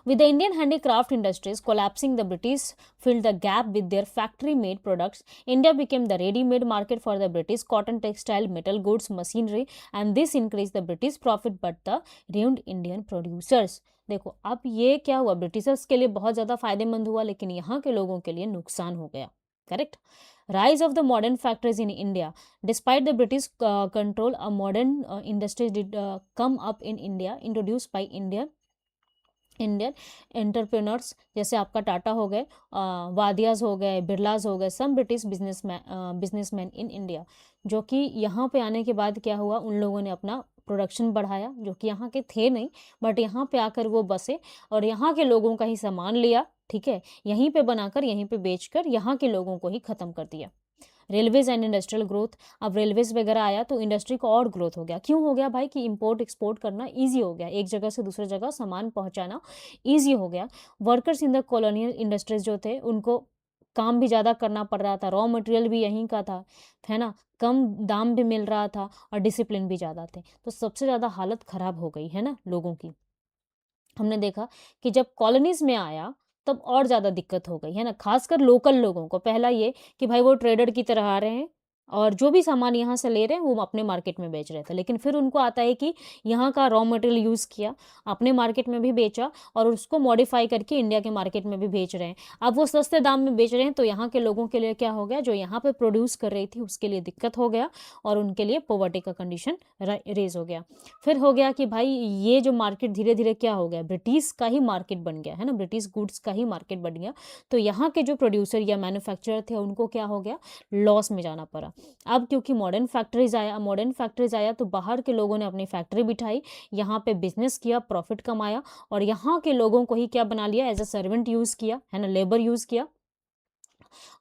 With the Indian handicraft industries collapsing, the British filled the gap with their factory-made products. India became the ready-made market for the British cotton, textile, metal goods, machinery, and this increased the British profit but the ruined Indian producers. देखो अब ये क्या हुआ, ब्रिटिशर्स के लिए बहुत ज़्यादा फायदेमंद हुआ, लेकिन यहाँ के लोगों के लिए नुकसान हो गया, correct. Rise of the modern factories in India. Despite the British control, a modern industry did come up in India, introduced by Indian entrepreneurs, जैसे आपका टाटा हो गए, वादियाज हो गए, बिरलाज हो गए, सम ब्रिटिश बिजनेसमैन इन इंडिया, जो कि यहाँ पे आने के बाद क्या हुआ, उन लोगों ने अपना प्रोडक्शन बढ़ाया, जो कि यहाँ के थे नहीं, बट यहाँ पे आकर वो बसे और यहाँ के लोगों का ही सामान लिया, ठीक है, यहीं पे बनाकर यहीं पे बेचकर यहाँ के लोगों को ही ख़त्म कर दिया। Railways and industrial growth. अब रेलवेज वगैरह आया तो इंडस्ट्री को और ग्रोथ हो गया। क्यों हो गया भाई, कि इंपोर्ट एक्सपोर्ट करना ईजी हो गया, एक जगह से दूसरी जगह सामान पहुंचाना ईजी हो गया। Workers in the colonial industries जो थे उनको काम भी ज़्यादा करना पड़ रहा था, रॉ मटेरियल भी यहीं का था, है ना, कम दाम भी मिल रहा था और डिसिप्लिन भी ज़्यादा थे, तो सबसे ज़्यादा हालत ख़राब हो गई, है ना, लोगों की। हमने देखा कि जब कॉलोनीज में आया तब और ज़्यादा दिक्कत हो गई, है ना, खासकर लोकल लोगों को। पहला ये कि भाई वो ट्रेडर की तरह आ रहे हैं और जो भी सामान यहाँ से ले रहे हैं वो अपने मार्केट में बेच रहे थे, लेकिन फिर उनको आता है कि यहाँ का रॉ मटेरियल यूज़ किया, अपने मार्केट में भी बेचा और उसको मॉडिफाई करके इंडिया के मार्केट में भी बेच रहे हैं। अब वो सस्ते दाम में बेच रहे हैं, तो यहाँ के लोगों के लिए क्या हो गया, जो यहाँ पे प्रोड्यूस कर रही थी उसके लिए दिक्कत हो गया और उनके लिए पॉवर्टी का कंडीशन रेज हो गया। फिर हो गया कि भाई ये जो मार्केट धीरे धीरे क्या हो गया, ब्रिटिश का ही मार्केट बन गया, है ना, ब्रिटिश गुड्स का ही मार्केट बन गया। तो यहाँ के जो प्रोड्यूसर या मैन्युफैक्चरर थे उनको क्या हो गया, लॉस में जाना पड़ा। अब क्योंकि मॉडर्न फैक्ट्रीज आया तो बाहर के लोगों ने अपनी फैक्ट्री बिठाई, यहाँ पे बिजनेस किया, प्रॉफिट कमाया और यहाँ के लोगों को ही क्या बना लिया, एज अ सर्वेंट यूज़ किया, है ना, लेबर यूज़ किया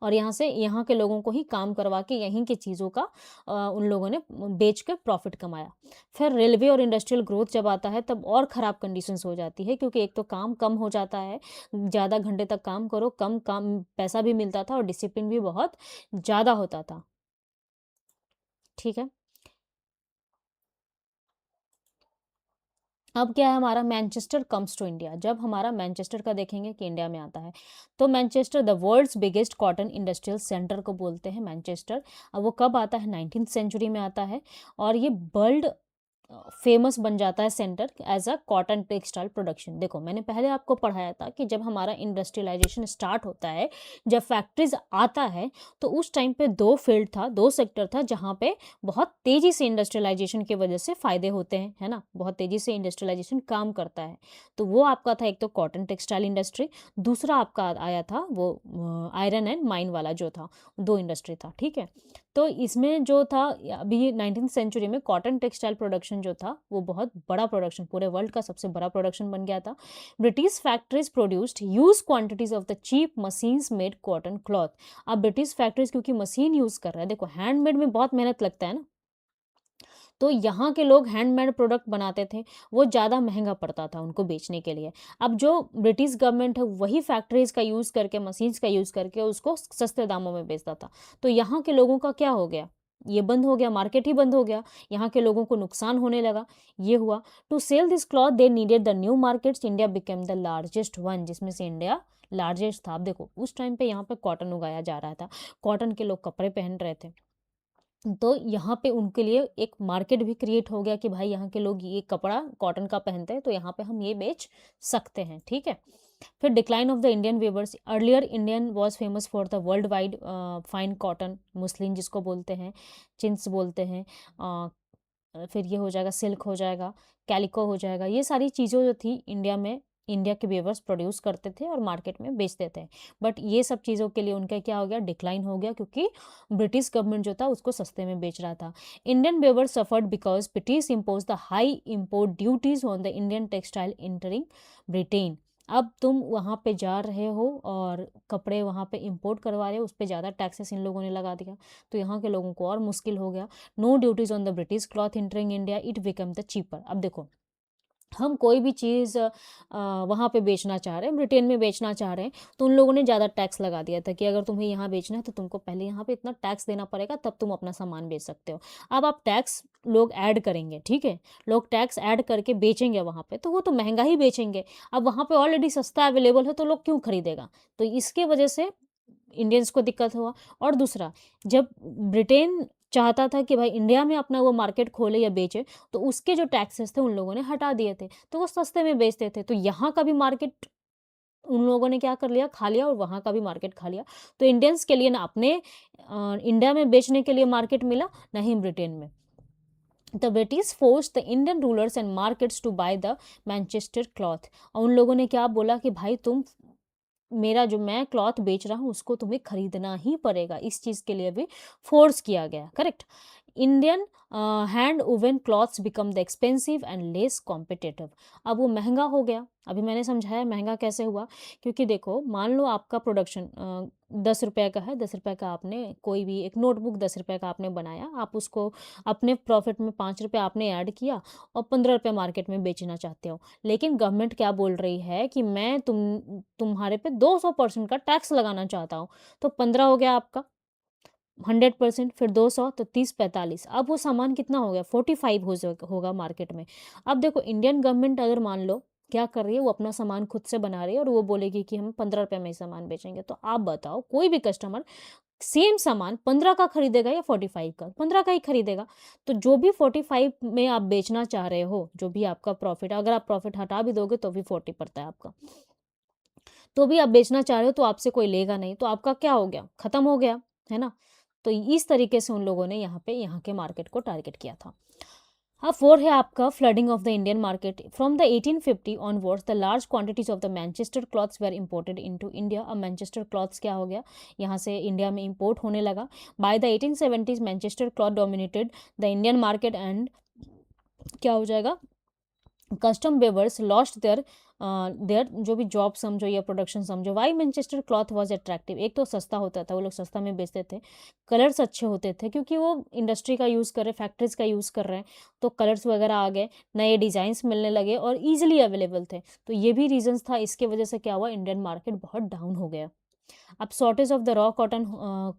और यहाँ से यहाँ के लोगों को ही काम करवा के यहीं की चीज़ों का उन लोगों ने बेच कर प्रॉफिट कमाया। फिर रेलवे और इंडस्ट्रियल ग्रोथ जब आता है तब और ख़राब कंडीशंस हो जाती है, क्योंकि एक तो काम कम हो जाता है, ज़्यादा घंटे तक काम करो, कम काम पैसा भी मिलता था और डिसिप्लिन भी बहुत ज़्यादा होता था, ठीक है। अब क्या है हमारा मैनचेस्टर कम्स टू इंडिया। जब हमारा मैनचेस्टर का देखेंगे कि इंडिया में आता है, तो Manchester the world's biggest cotton industrial centre को बोलते हैं मैनचेस्टर। अब वो कब आता है, 19th सेंचुरी में आता है, और ये वर्ल्ड फेमस बन जाता है centre as a cotton textile production. देखो मैंने पहले आपको पढ़ाया था कि जब हमारा इंडस्ट्रियलाइजेशन स्टार्ट होता है, जब फैक्ट्रीज आता है, तो उस टाइम पे दो फील्ड था, दो सेक्टर था, जहाँ पे बहुत तेजी से इंडस्ट्रियलाइजेशन की वजह से फायदे होते हैं, है ना, बहुत तेजी से इंडस्ट्रियलाइजेशन काम करता है। तो वो आपका था एक तो कॉटन टेक्सटाइल इंडस्ट्री, दूसरा आपका आया था वो आयरन एंड माइन वाला जो था, दो इंडस्ट्री था, ठीक है। तो इसमें जो था अभी 19th सेंचुरी में कॉटन टेक्सटाइल प्रोडक्शन जो था वो बहुत बड़ा प्रोडक्शन, पूरे वर्ल्ड का सबसे बड़ा प्रोडक्शन बन गया था। British factories produced huge quantities of the cheap machines made cotton cloth. अब ब्रिटिश फैक्ट्रीज क्योंकि मशीन यूज कर रहे हैं, देखो हैंडमेड में बहुत मेहनत लगता है ना, तो यहाँ के लोग हैंडमेड प्रोडक्ट बनाते थे, वो ज़्यादा महंगा पड़ता था उनको बेचने के लिए। अब जो ब्रिटिश गवर्नमेंट है वही फैक्ट्रीज़ का यूज़ करके, मशीन्स का यूज़ करके उसको सस्ते दामों में बेचता था। तो यहाँ के लोगों का क्या हो गया, ये बंद हो गया, मार्केट ही बंद हो गया, यहाँ के लोगों को नुकसान होने लगा, ये हुआ। To sell this cloth they needed the new markets, India became the largest one, जिसमें से इंडिया लार्जेस्ट था। अब देखो उस टाइम पे यहाँ पे कॉटन उगाया जा रहा था, कॉटन के लोग कपड़े पहन रहे थे, तो यहाँ पे उनके लिए एक मार्केट भी क्रिएट हो गया कि भाई यहाँ के लोग ये कपड़ा कॉटन का पहनते हैं, तो यहाँ पे हम ये बेच सकते हैं, ठीक है। फिर decline of the Indian weavers. Earlier Indian was famous for the world wide fine cotton, muslin जिसको बोलते हैं, चिंस बोलते हैं, फिर ये हो जाएगा सिल्क हो जाएगा, कैलिको हो जाएगा, ये सारी चीज़ें जो थी इंडिया में, इंडिया के वीवर्स प्रोड्यूस करते थे और मार्केट में बेचते थे। बट ये सब चीज़ों के लिए उनका क्या हो गया, डिक्लाइन हो गया, क्योंकि ब्रिटिश गवर्नमेंट जो था उसको सस्ते में बेच रहा था। Indian weavers suffered because British impose the high import duties on the Indian textile entering Britain. अब तुम वहाँ पे जा रहे हो और कपड़े वहाँ पे इंपोर्ट करवा रहे हो, उस पर ज़्यादा टैक्सेस इन लोगों ने लगा दिया, तो यहाँ के लोगों को और मुश्किल हो गया। No duties on the British cloth entering India, it become the cheaper. अब देखो हम कोई भी चीज़ वहाँ पे बेचना चाह रहे हैं, ब्रिटेन में बेचना चाह रहे हैं, तो उन लोगों ने ज़्यादा टैक्स लगा दिया था कि अगर तुम्हें यहाँ बेचना है तो तुमको पहले यहाँ पे इतना टैक्स देना पड़ेगा, तब तुम अपना सामान बेच सकते हो। अब आप टैक्स लोग ऐड करेंगे, ठीक है, लोग टैक्स ऐड करके बेचेंगे वहाँ पे, तो वो तो महंगा ही बेचेंगे। अब वहाँ पे ऑलरेडी सस्ता अवेलेबल है, तो लोग क्यों खरीदेगा, तो इसके वजह से इंडियंस को दिक्कत हुआ। और दूसरा, जब ब्रिटेन चाहता था कि भाई इंडिया में अपना वो मार्केट खोले या बेचे, तो उसके जो टैक्सेस थे उन लोगों ने हटा दिए थे, तो वो सस्ते में बेचते थे, तो यहाँ का भी मार्केट उन लोगों ने क्या कर लिया, खा लिया, और वहाँ का भी मार्केट खा लिया। तो इंडियंस के लिए ना अपने इंडिया में बेचने के लिए मार्केट मिला, ना ही ब्रिटेन में। The British force the Indian rulers and markets to buy the Manchester cloth. और उन लोगों ने क्या बोला कि भाई तुम मेरा जो मैं क्लॉथ बेच रहा हूँ उसको तुम्हें खरीदना ही पड़ेगा, इस चीज़ के लिए भी फोर्स किया गया, correct. Indian hand woven clothes become the expensive and less competitive. अब वो महंगा हो गया, अभी मैंने समझाया महंगा कैसे हुआ, क्योंकि देखो मान लो आपका प्रोडक्शन 10 रुपये का है, 10 रुपये का आपने कोई भी एक नोटबुक 10 रुपये का आपने बनाया, आप उसको अपने प्रॉफिट में 5 रुपये आपने ऐड किया और 15 रुपये मार्केट में बेचना चाहते हो। लेकिन गवर्नमेंट क्या बोल रही है कि मैं तुम्हारे पे 200% का टैक्स लगाना चाहता हूँ, तो 15 हो गया आपका 100%, फिर 200 तो 30-45, अब वो सामान कितना हो गया 45 होगा मार्केट में। अब देखो इंडियन गवर्नमेंट अगर मान लो क्या कर रही है, वो अपना सामान खुद से बना रही है और वो बोलेगी कि हम 15 रुपये में ही सामान बेचेंगे, तो आप बताओ कोई भी कस्टमर सेम सामान 15 का खरीदेगा या 45 का, 15 का ही खरीदेगा। तो जो भी 45 में आप बेचना चाह रहे हो, जो भी आपका प्रॉफिट, अगर आप प्रॉफिट हटा भी दोगे तो भी 40 पड़ता है आपका, तो भी आप बेचना चाह रहे हो तो आपसे कोई लेगा नहीं, तो आपका क्या हो गया, खत्म हो गया, है ना। तो इस तरीके से उन लोगों ने यहाँ पे यहाँ के मार्केट को टारगेट किया था। अब फोर है आपका flooding of the Indian market. From the 1850 onwards the large quantities of the Manchester cloths were imported into India. अब मैनचेस्टर क्लॉथ्स क्या हो गया, यहाँ से इंडिया में इंपोर्ट होने लगा। By the 1870s Manchester cloth dominated the Indian market and क्या हो जाएगा, कस्टम वेवर्स लॉस्ट देयर जो भी जॉब समझो या प्रोडक्शन समझो। Why Manchester cloth was attractive, एक तो सस्ता होता था, वो लोग सस्ता में बेचते थे, कलर्स अच्छे होते थे क्योंकि वो इंडस्ट्री का यूज़ कर रहे, फैक्ट्रीज का यूज़ कर रहे हैं, तो कलर्स वगैरह आ गए, नए डिज़ाइंस मिलने लगे और ईजिली अवेलेबल थे। तो ये भी रीजंस था, इसके वजह से क्या हुआ, इंडियन मार्केट बहुत डाउन हो गया। अब shortage of the raw cotton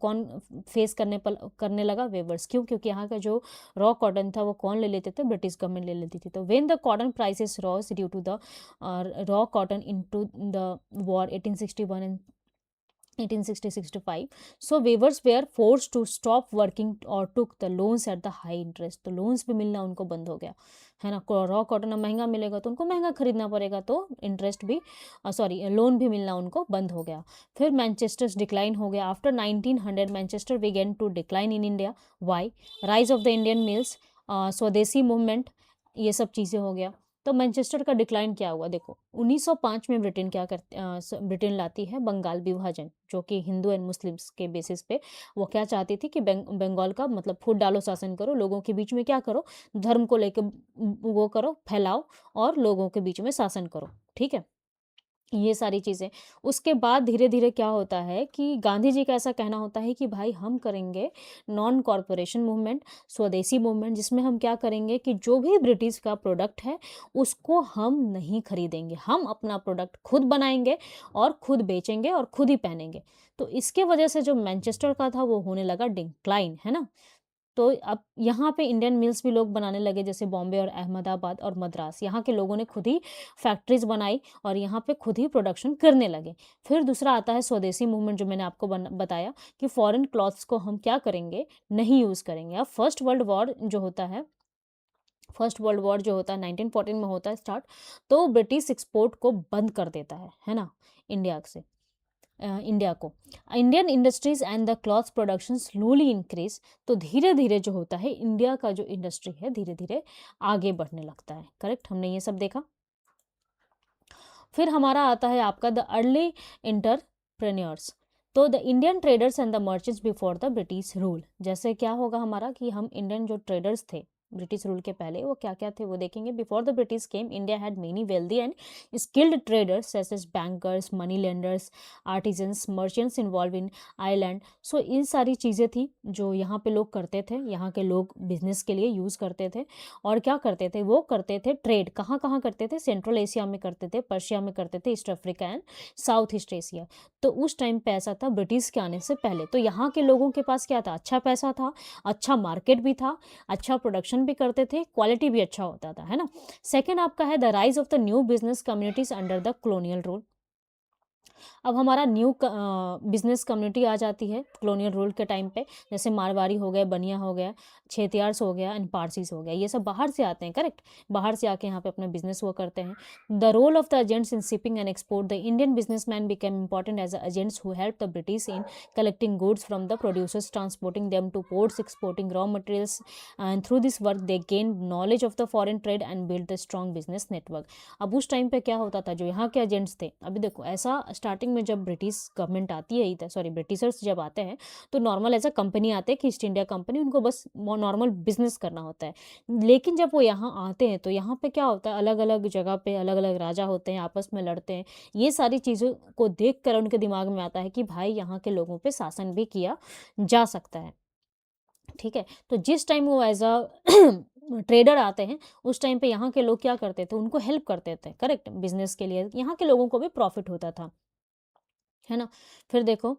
कौन फेस करने लगा? वेवर्स। क्यों? क्योंकि यहाँ का जो रॉ कॉटन था वो कौन ले लेते थे? ब्रिटिश गवर्नमेंट ले लेती थी। तो when the cotton prices rose due to the raw cotton into the war 1861 and 1860-65, so weavers were forced to stop working or took the loans at the high interest। तो लोन्स भी मिलना उनको बंद हो गया, है ना। रॉ कॉटन अब महंगा मिलेगा तो उनको महंगा खरीदना पड़ेगा, तो इंटरेस्ट भी सॉरी लोन भी मिलना उनको बंद हो गया। फिर मैनचेस्टर्स डिक्लाइन हो गया। After 1900 Manchester began to decline in India. Why? Rise of the Indian mills, Swadeshi movement, ये सब चीज़ें हो गया। तो मैनचेस्टर का डिक्लाइन क्या हुआ? देखो 1905 में ब्रिटेन क्या करती ब्रिटेन लाती है बंगाल विभाजन, जो कि हिंदू एंड मुस्लिम्स के बेसिस पे वो क्या चाहती थी कि बंगाल का मतलब फूट डालो, शासन करो, लोगों के बीच में क्या करो, धर्म को लेकर वो करो, फैलाओ और लोगों के बीच में शासन करो, ठीक है। ये सारी चीज़ें। उसके बाद धीरे-धीरे क्या होता है कि गांधी जी का ऐसा कहना होता है कि भाई हम करेंगे नॉन कॉर्पोरेशन मूवमेंट, स्वदेशी मूवमेंट, जिसमें हम क्या करेंगे कि जो भी ब्रिटिश का प्रोडक्ट है उसको हम नहीं खरीदेंगे, हम अपना प्रोडक्ट खुद बनाएंगे और खुद बेचेंगे और खुद ही पहनेंगे। तो इसके वजह से जो मैनचेस्टर का था वो होने लगा डिक्लाइन, है ना। तो अब यहाँ पे इंडियन मिल्स भी लोग बनाने लगे, जैसे बॉम्बे और अहमदाबाद और मद्रास, यहाँ के लोगों ने खुद ही फैक्ट्रीज बनाई और यहाँ पे खुद ही प्रोडक्शन करने लगे। फिर दूसरा आता है स्वदेशी मूवमेंट, जो मैंने आपको बताया कि फॉरेन क्लॉथ्स को हम क्या करेंगे, नहीं यूज़ करेंगे। अब फर्स्ट वर्ल्ड वॉर जो होता है 1914 में होता है स्टार्ट, तो ब्रिटिश एक्सपोर्ट को बंद कर देता है ना, इंडिया से इंडिया को। Indian industries and the cloth production slowly increase. तो धीरे धीरे जो होता है इंडिया का जो इंडस्ट्री है धीरे धीरे आगे बढ़ने लगता है, करेक्ट। हमने ये सब देखा। फिर हमारा आता है आपका द अर्ली इंटरप्रेन्योर्स। तो the Indian traders and the merchants before the British rule. जैसे क्या होगा हमारा कि हम इंडियन जो ट्रेडर्स थे ब्रिटिश रूल के पहले, वो क्या क्या थे वो देखेंगे। Before the British came India had many wealthy and skilled traders such as bankers, money lenders, artisans, merchants involve in island. So इन सारी चीज़ें थी जो यहाँ पे लोग करते थे, यहाँ के लोग बिजनेस के लिए यूज़ करते थे। और क्या करते थे वो? करते थे ट्रेड। कहाँ कहाँ करते थे? सेंट्रल एशिया में करते थे, पर्शिया में करते थे, east Africa and south east Asia. तो उस टाइम पे ऐसा था ब्रिटिश के आने से पहले। तो यहाँ के लोगों के पास क्या था? अच्छा पैसा था, अच्छा मार्केट भी था, अच्छा प्रोडक्शन भी करते थे, क्वालिटी भी अच्छा होता था, है ना। सेकेंड आपका है the rise of the new business communities under the colonial rule. अब हमारा न्यू बिजनेस कम्युनिटी आ जाती है कॉलोनियल रूल के टाइम पे, जैसे मारवाड़ी हो गए, बनिया हो गया, छेतियार्स हो गया एंड पारसीस हो गया। ये सब बाहर से आते हैं, करेक्ट। बाहर से आके यहाँ पे अपना बिजनेस वो करते हैं। The role of the agents in shipping and export. The Indian businessman became important as agents who help the British in collecting goods from the producers, transporting them to ports, exporting raw materials, and through this work they gained knowledge of the foreign trade and built a strong business network। अब उस टाइम पे क्या होता था, जो यहाँ के एजेंट्स थे, अभी देखो ऐसा स्टार्टिंग में जब ब्रिटिश गवर्नमेंट आती है इधर, सॉरी ब्रिटिशर्स जब आते हैं तो नॉर्मल ऐसा कंपनी आते हैं कि ईस्ट इंडिया कंपनी, उनको बस नॉर्मल बिजनेस करना होता है। लेकिन जब वो यहाँ आते हैं तो यहाँ पे क्या होता है, अलग अलग जगह पे अलग अलग राजा होते हैं, आपस में लड़ते हैं। ये सारी चीज़ों को देख कर उनके दिमाग में आता है कि भाई यहाँ के लोगों पे शासन भी किया जा सकता है, ठीक है। तो जिस टाइम वो एज अ ट्रेडर आते हैं उस टाइम पे यहाँ के लोग क्या करते थे, उनको हेल्प करते थे, करेक्ट। बिजनेस के लिए यहाँ के लोगों को भी प्रॉफिट होता था, है ना। फिर देखो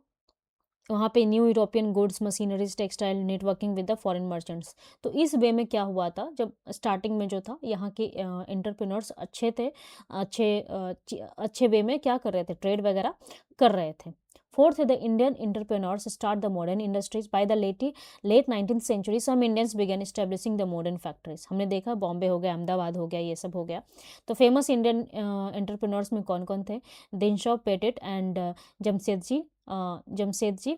वहाँ पे new European goods, machineries, textile, networking with the foreign merchants. तो इस वे में क्या हुआ था, जब स्टार्टिंग में जो था यहाँ के एंटरप्रेन्योर्स अच्छे थे, अच्छे वे में क्या कर रहे थे, ट्रेड वगैरह कर रहे थे। फोर्थ है the Indian entrepreneurs start the modern industries. By the late 19th century some Indians began establishing the modern factories. हमने देखा बॉम्बे हो गया, अहमदाबाद हो गया, ये सब हो गया। तो फेमस इंडियन एंटरप्रेन्योर्स में कौन कौन थे? दिनशॉ पेटेट एंड जमशेदजी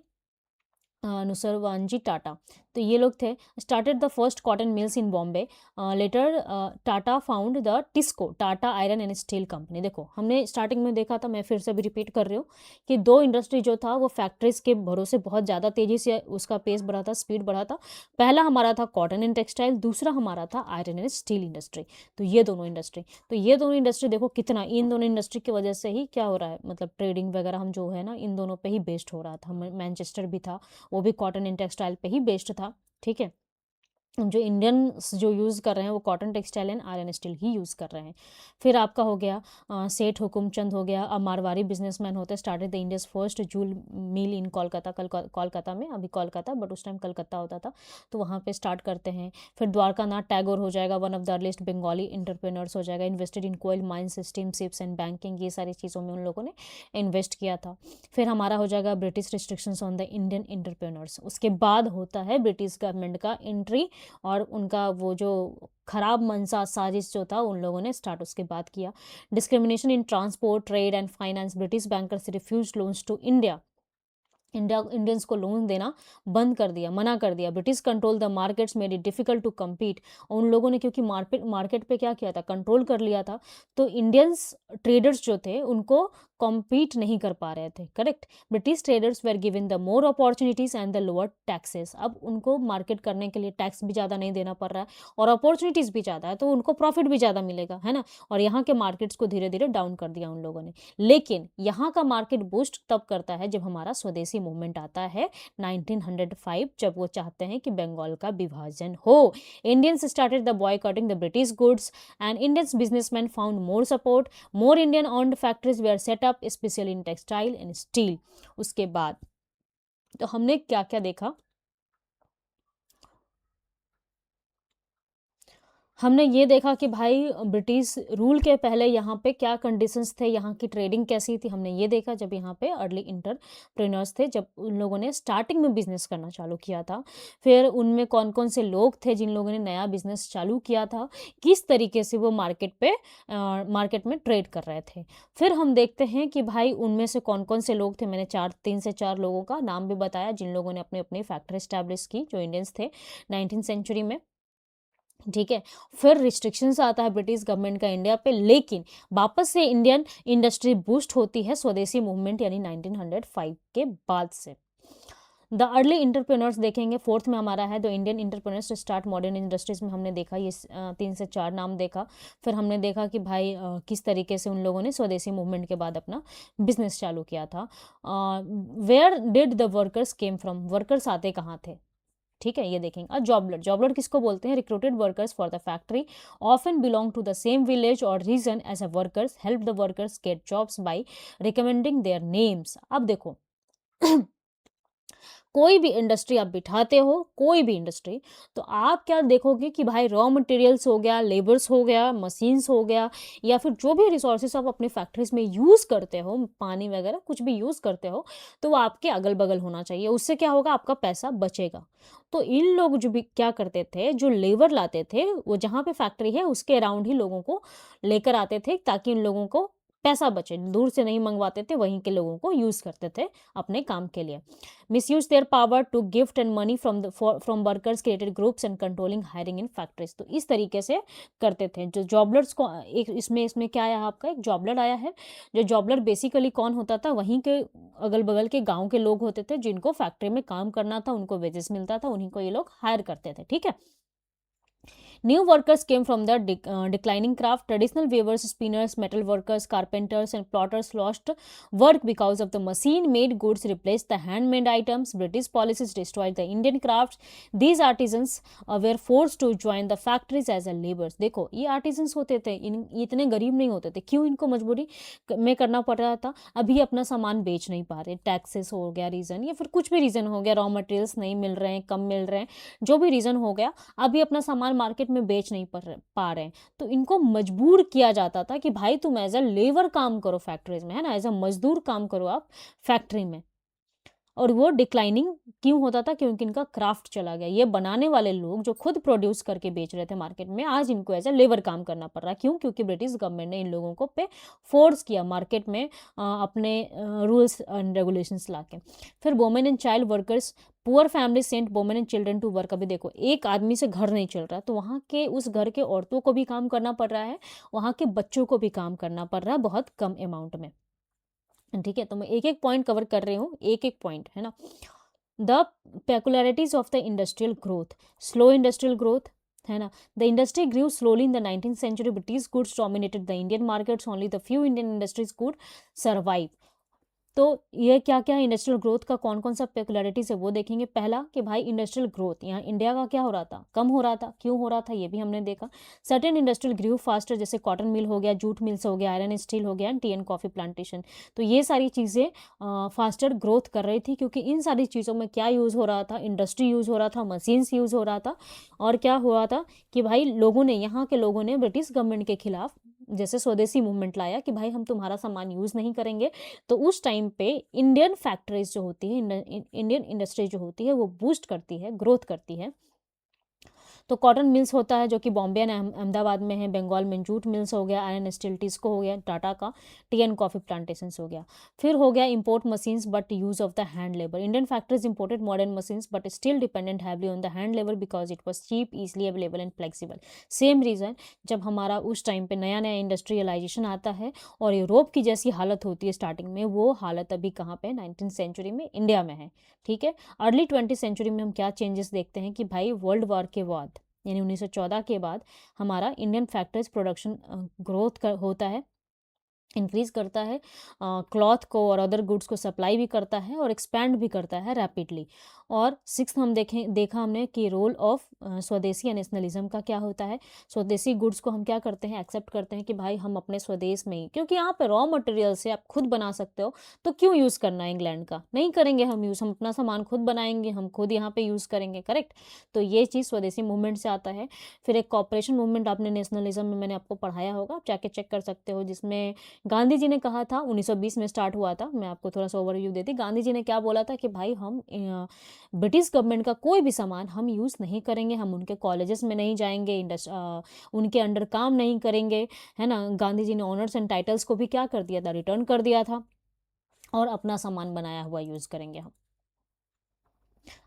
नुसरवानजी टाटा। तो ये लोग थे। Started the first cotton mills in Bombay. Letter Tata found the TISCO, Tata iron and steel company. देखो हमने स्टार्टिंग में देखा था, मैं फिर से भी रिपीट कर रही हूँ कि दो इंडस्ट्री जो था वो फैक्ट्रीज के भरोसे बहुत ज़्यादा तेज़ी से उसका पेस बढ़ा था, स्पीड बढ़ा था। पहला हमारा था कॉटन एंड टेक्सटाइल, दूसरा हमारा था आयरन एंड स्टील इंडस्ट्री। तो ये दोनों इंडस्ट्री देखो कितना, इन दोनों इंडस्ट्री की वजह से ही क्या हो रहा है, मतलब ट्रेडिंग वगैरह हम जो है ना इन दोनों पे ही बेस्ड हो रहा था। मैनचेस्टर भी था, वो भी कॉटन एंड टेक्सटाइल पे ही बेस्ड था, ठीक है। जो इंडियंस जो यूज़ कर रहे हैं वो cotton textile and iron steel he use कर रहे हैं। फिर आपका हो गया सेठ हुकुमचंद हो गया, अब मारवाड़ी बिजनेसमैन होते, started the India's first jute mill in Kolkata, Kolkata में, अभी कोलकाता बट उस टाइम कलकत्ता होता था, तो वहाँ पे स्टार्ट करते हैं। फिर द्वारका नाथ टैगोर हो जाएगा, one of the earliest Bengali entrepreneurs हो जाएगा, invested in coal mine system, ships and banking, ये सारी चीज़ों में उन लोगों ने इन्वेस्ट किया था। फिर हमारा हो जाएगा British restrictions on the Indian entrepreneurs. उसके बाद होता है ब्रिटिश गवर्नमेंट का एंट्री, और उनका वो जो खराब मनसा साजिश जो था उन लोगों ने स्टार्ट उसके बाद किया। Discrimination in transport, trade and finance, British bankers refuse loans to India, Indians को लोन देना बंद कर दिया, मना कर दिया। British control the markets, made it difficult to compete. उन लोगों ने क्योंकि मार्केट पे क्या किया था, कंट्रोल कर लिया था, तो इंडियंस ट्रेडर्स जो थे उनको कॉम्पीट नहीं कर पा रहे थे, correct. British traders were given the more opportunities and the lower taxes. अब उनको मार्केट करने के लिए टैक्स भी ज़्यादा नहीं देना पड़ रहा है और अपॉर्चुनिटीज़ भी ज़्यादा है, तो उनको प्रॉफिट भी ज़्यादा मिलेगा, है ना। और यहाँ के मार्केट्स को धीरे धीरे डाउन कर दिया उन लोगों ने। लेकिन यहाँ का मार्केट बूस्ट तब करता है जब हमारा स्वदेशी मूवमेंट आता है 1905, जब वो चाहते हैं कि बंगाल का विभाजन हो। Indians started the boycotting the British goods and Indians businessman found more support, more Indian owned factories were set up specially in textile and steel. उसके बाद तो हमने क्या क्या देखा, हमने ये देखा कि भाई ब्रिटिश रूल के पहले यहाँ पे क्या कंडीशंस थे, यहाँ की ट्रेडिंग कैसी थी, हमने ये देखा जब यहाँ पे अर्ली इंटरप्रेन्योर्स थे, जब उन लोगों ने स्टार्टिंग में बिजनेस करना चालू किया था। फिर उनमें कौन कौन से लोग थे जिन लोगों ने नया बिजनेस चालू किया था, किस तरीके से वो मार्केट में ट्रेड कर रहे थे। फिर हम देखते हैं कि भाई उनमें से कौन कौन से लोग थे, मैंने 3 से 4 लोगों का नाम भी बताया जिन लोगों ने अपनी अपनी फैक्ट्री स्टैब्लिश की, जो इंडियंस थे 19th सेंचुरी में, ठीक है। फिर रिस्ट्रिक्शंस आता है ब्रिटिश गवर्नमेंट का इंडिया पे, लेकिन वापस से इंडियन इंडस्ट्री बूस्ट होती है स्वदेशी मूवमेंट यानी 1905 के बाद से। द अर्ली इंटरप्रेन्योर्स देखेंगे, फोर्थ में हमारा है the Indian entrepreneurs start modern industries में, हमने देखा ये 3 से 4 नाम देखा। फिर हमने देखा कि भाई किस तरीके से उन लोगों ने स्वदेशी मूवमेंट के बाद अपना बिजनेस चालू किया था। Where did the workers came from, workers आते कहाँ थे, ठीक है, ये देखेंगे। जॉबलर, जॉबलर किसको बोलते हैं, recruited workers for the factory, often belong to the same village और region as a workers, help the workers get jobs by recommending their names. अब देखो कोई भी इंडस्ट्री आप बिठाते हो, कोई भी इंडस्ट्री, तो आप क्या देखोगे कि भाई रॉ मटेरियल्स हो गया, लेबर्स हो गया, मशीन्स हो गया, या फिर जो भी रिसोर्सेस आप अपने फैक्ट्रीज में यूज़ करते हो, पानी वगैरह कुछ भी यूज़ करते हो, तो वो आपके अगल बगल होना चाहिए। उससे क्या होगा, आपका पैसा बचेगा। तो इन लोग जो भी क्या करते थे, जो लेबर लाते थे, वो जहाँ पे फैक्ट्री है उसके अराउंड ही लोगों को लेकर आते थे, ताकि उन लोगों को पैसा बचे, दूर से नहीं मंगवाते थे, वहीं के लोगों को यूज़ करते थे अपने काम के लिए। misuse their power to gift and money from workers, created groups and controlling hiring in factories। तो इस तरीके से करते थे। जो जॉबलर्स को एक इसमें क्या आया, आपका एक जॉबलर आया है। जो जॉबलर बेसिकली कौन होता था, वहीं के अगल बगल के गांव के लोग होते थे जिनको फैक्ट्री में काम करना था, उनको वेजेस मिलता था, उन्हीं को ये लोग हायर करते थे, ठीक है। New workers came from the declining craft. Traditional weavers, spinners, metal workers, carpenters, and plotters lost work because of the machine-made goods replaced the handmade items. British policies destroyed the Indian crafts. These artisans were forced to join the factories as a laborers। देखो ये artisans होते थे, इतने गरीब नहीं होते थे, क्यों इनको मजबूरी में करना पड़ रहा था, अभी अपना सामान बेच नहीं पा रहे, टैक्सेस हो गया रीज़न, या फिर कुछ भी रीज़न हो गया, रॉ मटेरियल्स नहीं मिल रहे हैं, कम मिल रहे हैं, जो भी रीज़न हो गया, अभी अपना सामान मार्केट में बेच नहीं पा रहे हैं, तो इनको मजबूर किया जाता था कि भाई तुम एज अ लेबर काम करो फैक्ट्रीज में, है ना, एज अ मजदूर काम करो आप फैक्ट्री में। और वो डिक्लाइनिंग क्यों होता था, क्योंकि इनका क्राफ्ट चला गया। ये बनाने वाले लोग जो खुद प्रोड्यूस करके बेच रहे थे मार्केट में, आज इनको एज अ लेबर काम करना पड़ रहा है। क्यों, क्योंकि ब्रिटिश गवर्नमेंट ने इन लोगों को पे फोर्स किया मार्केट में अपने रूल्स एंड रेगुलेशंस ला के। फिर women and child workers, poor family sent women and children to work. अभी देखो एक आदमी से घर नहीं चल रहा, तो वहाँ के उस घर के औरतों को भी काम करना पड़ रहा है, वहाँ के बच्चों को भी काम करना पड़ रहा है, बहुत कम अमाउंट में, ठीक है। तो मैं एक एक पॉइंट कवर कर रही हूँ, एक एक पॉइंट, है ना। The peculiarities of the industrial growth, slow industrial growth, है ना। The industry grew slowly in the 19th century, British goods dominated the Indian markets, only the few Indian industries could survive. तो ये क्या-क्या इंडस्ट्रियल ग्रोथ का कौन-कौन सा पेक्युलैरिटीज़ है वो देखेंगे। पहला कि भाई इंडस्ट्रियल ग्रोथ यहाँ इंडिया का क्या हो रहा था, कम हो रहा था, क्यों हो रहा था ये भी हमने देखा। सर्टेन इंडस्ट्रियल ग्रू फास्टर, जैसे कॉटन मिल हो गया, जूट मिल्स हो गया, आयरन स्टील हो गया and T and coffee plantation. तो ये सारी चीज़ें फास्टर ग्रोथ कर रही थी, क्योंकि इन सारी चीज़ों में क्या यूज़ हो रहा था, इंडस्ट्री यूज़ हो रहा था, मशीन्स यूज़ हो रहा था। और क्या हुआ था कि भाई लोगों ने, यहाँ के लोगों ने ब्रिटिश गवर्नमेंट के खिलाफ जैसे स्वदेशी मूवमेंट लाया कि भाई हम तुम्हारा सामान यूज़ नहीं करेंगे। तो उस टाइम पे इंडियन फैक्ट्रीज जो होती है, इंडियन इंडस्ट्री जो होती है वो बूस्ट करती है, ग्रोथ करती है। तो कॉटन मिल्स होता है जो कि बॉम्बे एंड अहमदाबाद में है, बंगाल में जूट मिल्स हो गया, आयरन स्टील टिस्को हो गया, टाटा का टी एंड कॉफ़ी प्लांटेशंस हो गया। फिर हो गया import machines but use of the hand labour. Indian factories imported modern machines but still dependent heavily on the hand labour because it was cheap, easily available and flexible. Same reason, जब हमारा उस टाइम पे नया नया इंडस्ट्रियलाइजेशन आता है और यूरोप की जैसी हालत होती है स्टार्टिंग में, वो हालत अभी कहाँ पे है, 19th सेंचुरी में इंडिया में है। ठीक है। अर्ली 20th सेंचुरी में हम क्या चेंजेस देखते हैं कि भाई वर्ल्ड वॉर के बाद यानी 1914 के बाद हमारा इंडियन फैक्ट्रीज प्रोडक्शन ग्रोथ होता है, इंक्रीज करता है, क्लॉथ को और अदर गुड्स को सप्लाई भी करता है और एक्सपैंड भी करता है रैपिडली। और सिक्स्थ हम देखा हमने कि रोल ऑफ स्वदेशी या नेशनलिज्म का क्या होता है। स्वदेशी गुड्स को हम क्या करते हैं, एक्सेप्ट करते हैं कि भाई हम अपने स्वदेश में ही, क्योंकि यहाँ पे रॉ मटेरियल से आप खुद बना सकते हो, तो क्यों यूज़ करना है इंग्लैंड का, नहीं करेंगे हम यूज़, हम अपना सामान खुद बनाएंगे, हम खुद यहाँ पे यूज़ करेंगे, करेक्ट। तो ये चीज़ स्वदेशी मूवमेंट से आता है। फिर एक कॉपरेशन मूवमेंट आपने नेशनलिज्म में मैंने आपको पढ़ाया होगा, आप जाके चेक कर सकते हो, जिसमें गांधी जी ने कहा था, 1920 में स्टार्ट हुआ था। मैं आपको थोड़ा सा ओवरव्यू देती। गांधी जी ने क्या बोला था कि भाई हम ब्रिटिश गवर्नमेंट का कोई भी सामान हम यूज़ नहीं करेंगे, हम उनके कॉलेजेस में नहीं जाएंगे, उनके अंडर काम नहीं करेंगे, है ना। गांधी जी ने ऑनर्स एंड टाइटल्स को भी क्या कर दिया था, रिटर्न कर दिया था, और अपना सामान बनाया हुआ यूज़ करेंगे हम।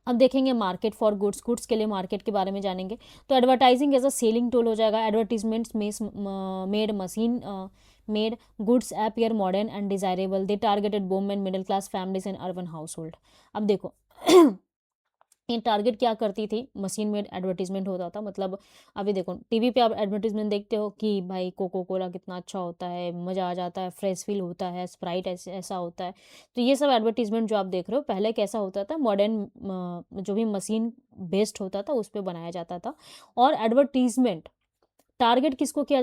अब देखेंगे मार्केट फॉर गुड्स, गुड्स के लिए मार्केट के बारे में जानेंगे। तो advertising as a selling tool हो जाएगा। Advertisements made machine made goods appear modern and desirable, they targeted women, middle class families and urban household. अब देखो ये टारगेट क्या करती थी, मशीन मेड एडवर्टीजमेंट होता था, मतलब अभी देखो टीवी पे आप एडवर्टीजमेंट देखते हो कि भाई कोको कोला कितना अच्छा होता है, मज़ा आ जाता है, फ्रेश फील होता है, स्प्राइट ऐसा होता है। तो ये सब एडवर्टीजमेंट जो आप देख रहे हो, पहले कैसा होता था, मॉडर्न जो भी मशीन बेस्ड होता था उस पर बनाया जाता था। और एडवर्टीजमेंट टारगेट किसको किया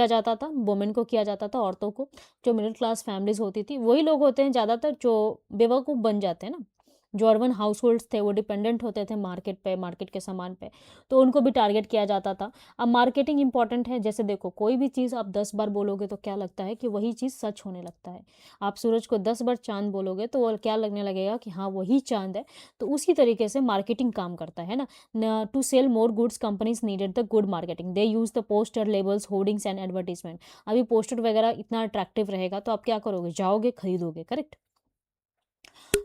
जाता था, वुमेन को किया जाता था, औरतों को। जो मिडिल क्लास फैमिलीज होती थी, वही लोग होते हैं ज़्यादातर जो बेवकूफ़ बन जाते हैं ना। जो अर्बन हाउस होल्ड्स थे वो डिपेंडेंट होते थे मार्केट पे, मार्केट के सामान पे, तो उनको भी टारगेट किया जाता था। अब मार्केटिंग इंपॉर्टेंट है, जैसे देखो कोई भी चीज़ आप 10 बार बोलोगे तो क्या लगता है कि वही चीज़ सच होने लगता है। आप सूरज को 10 बार चांद बोलोगे तो वो क्या लगने लगेगा कि हाँ वही चांद है। तो उसी तरीके से मार्केटिंग काम करता है ना। To sell more goods companies needed the good marketing, they use the poster, labels, hoardings and advertisement. अभी पोस्टर वगैरह इतना अट्रैक्टिव रहेगा तो आप क्या करोगे, जाओगे खरीदोगे, करेक्ट।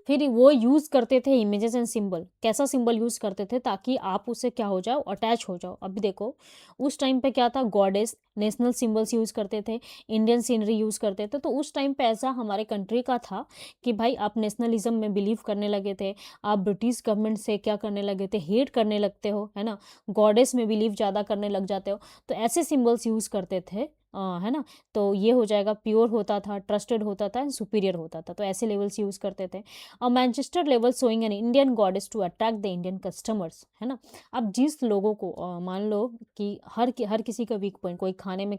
फिर वो यूज़ करते थे इमेजेस एंड सिंबल। कैसा सिंबल यूज़ करते थे ताकि आप उससे क्या हो जाओ, अटैच हो जाओ। अभी देखो उस टाइम पे क्या था, गॉडेस, नेशनल सिंबल्स यूज़ करते थे, इंडियन सीनरी यूज़ करते थे। तो उस टाइम पे ऐसा हमारे कंट्री का था कि भाई आप नेशनलिज्म में बिलीव करने लगे थे, आप ब्रिटिश गवर्नमेंट से क्या करने लगे थे, हेट करने लगते हो, है ना। गॉडेस में बिलीव ज़्यादा करने लग जाते हो, तो ऐसे सिंबल्स यूज़ करते थे, है ना। तो ये हो जाएगा, प्योर होता था, ट्रस्टेड होता था एंड सुपीरियर होता था, तो ऐसे लेवल्स यूज़ करते थे। मैनचेस्टर लेवल showing an Indian goddess to attract the Indian customers, है ना। अब जिस लोगों को मान लो कि हर किसी का वीक पॉइंट, कोई खाने में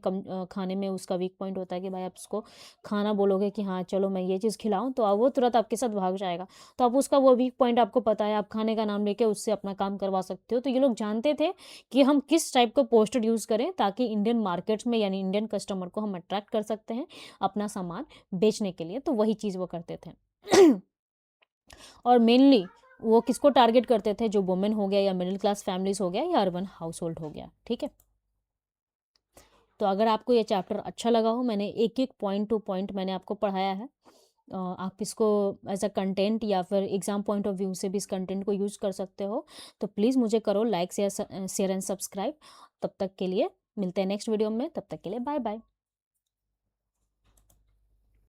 खाने में उसका वीक पॉइंट होता है कि भाई आप उसको खाना बोलोगे कि हाँ चलो मैं ये चीज़ खिलाऊं, तो वो तुरंत आपके साथ भाग जाएगा। तो आप उसका वो वीक पॉइंट आपको पता है, आप खाने का नाम लेके उससे अपना काम करवा सकते हो। तो ये लोग जानते थे कि हम किस टाइप का पोस्टर यूज़ करें ताकि इंडियन मार्केट्स में यानी इंडियन कस्टमर को हम अट्रैक्ट कर सकते हैं अपना सामान बेचने के लिए। तो वही चीज़ वो करते थे। और मेनली वो किसको टारगेट करते थे, जो वुमेन हो गया या मिडिल क्लास फैमिलीज हो गया या अर्बन हाउस होल्ड हो गया, ठीक है। तो अगर आपको ये चैप्टर अच्छा लगा हो, मैंने एक एक पॉइंट टू पॉइंट मैंने आपको पढ़ाया है, आप इसको एज अ कंटेंट या फिर एग्जाम पॉइंट ऑफ व्यू से भी इस कंटेंट को यूज़ कर सकते हो। तो प्लीज़ मुझे करो लाइक, शेयर एंड सब्सक्राइब। तब तक के लिए मिलते हैं नेक्स्ट वीडियो में, तब तक के लिए बाय बाय।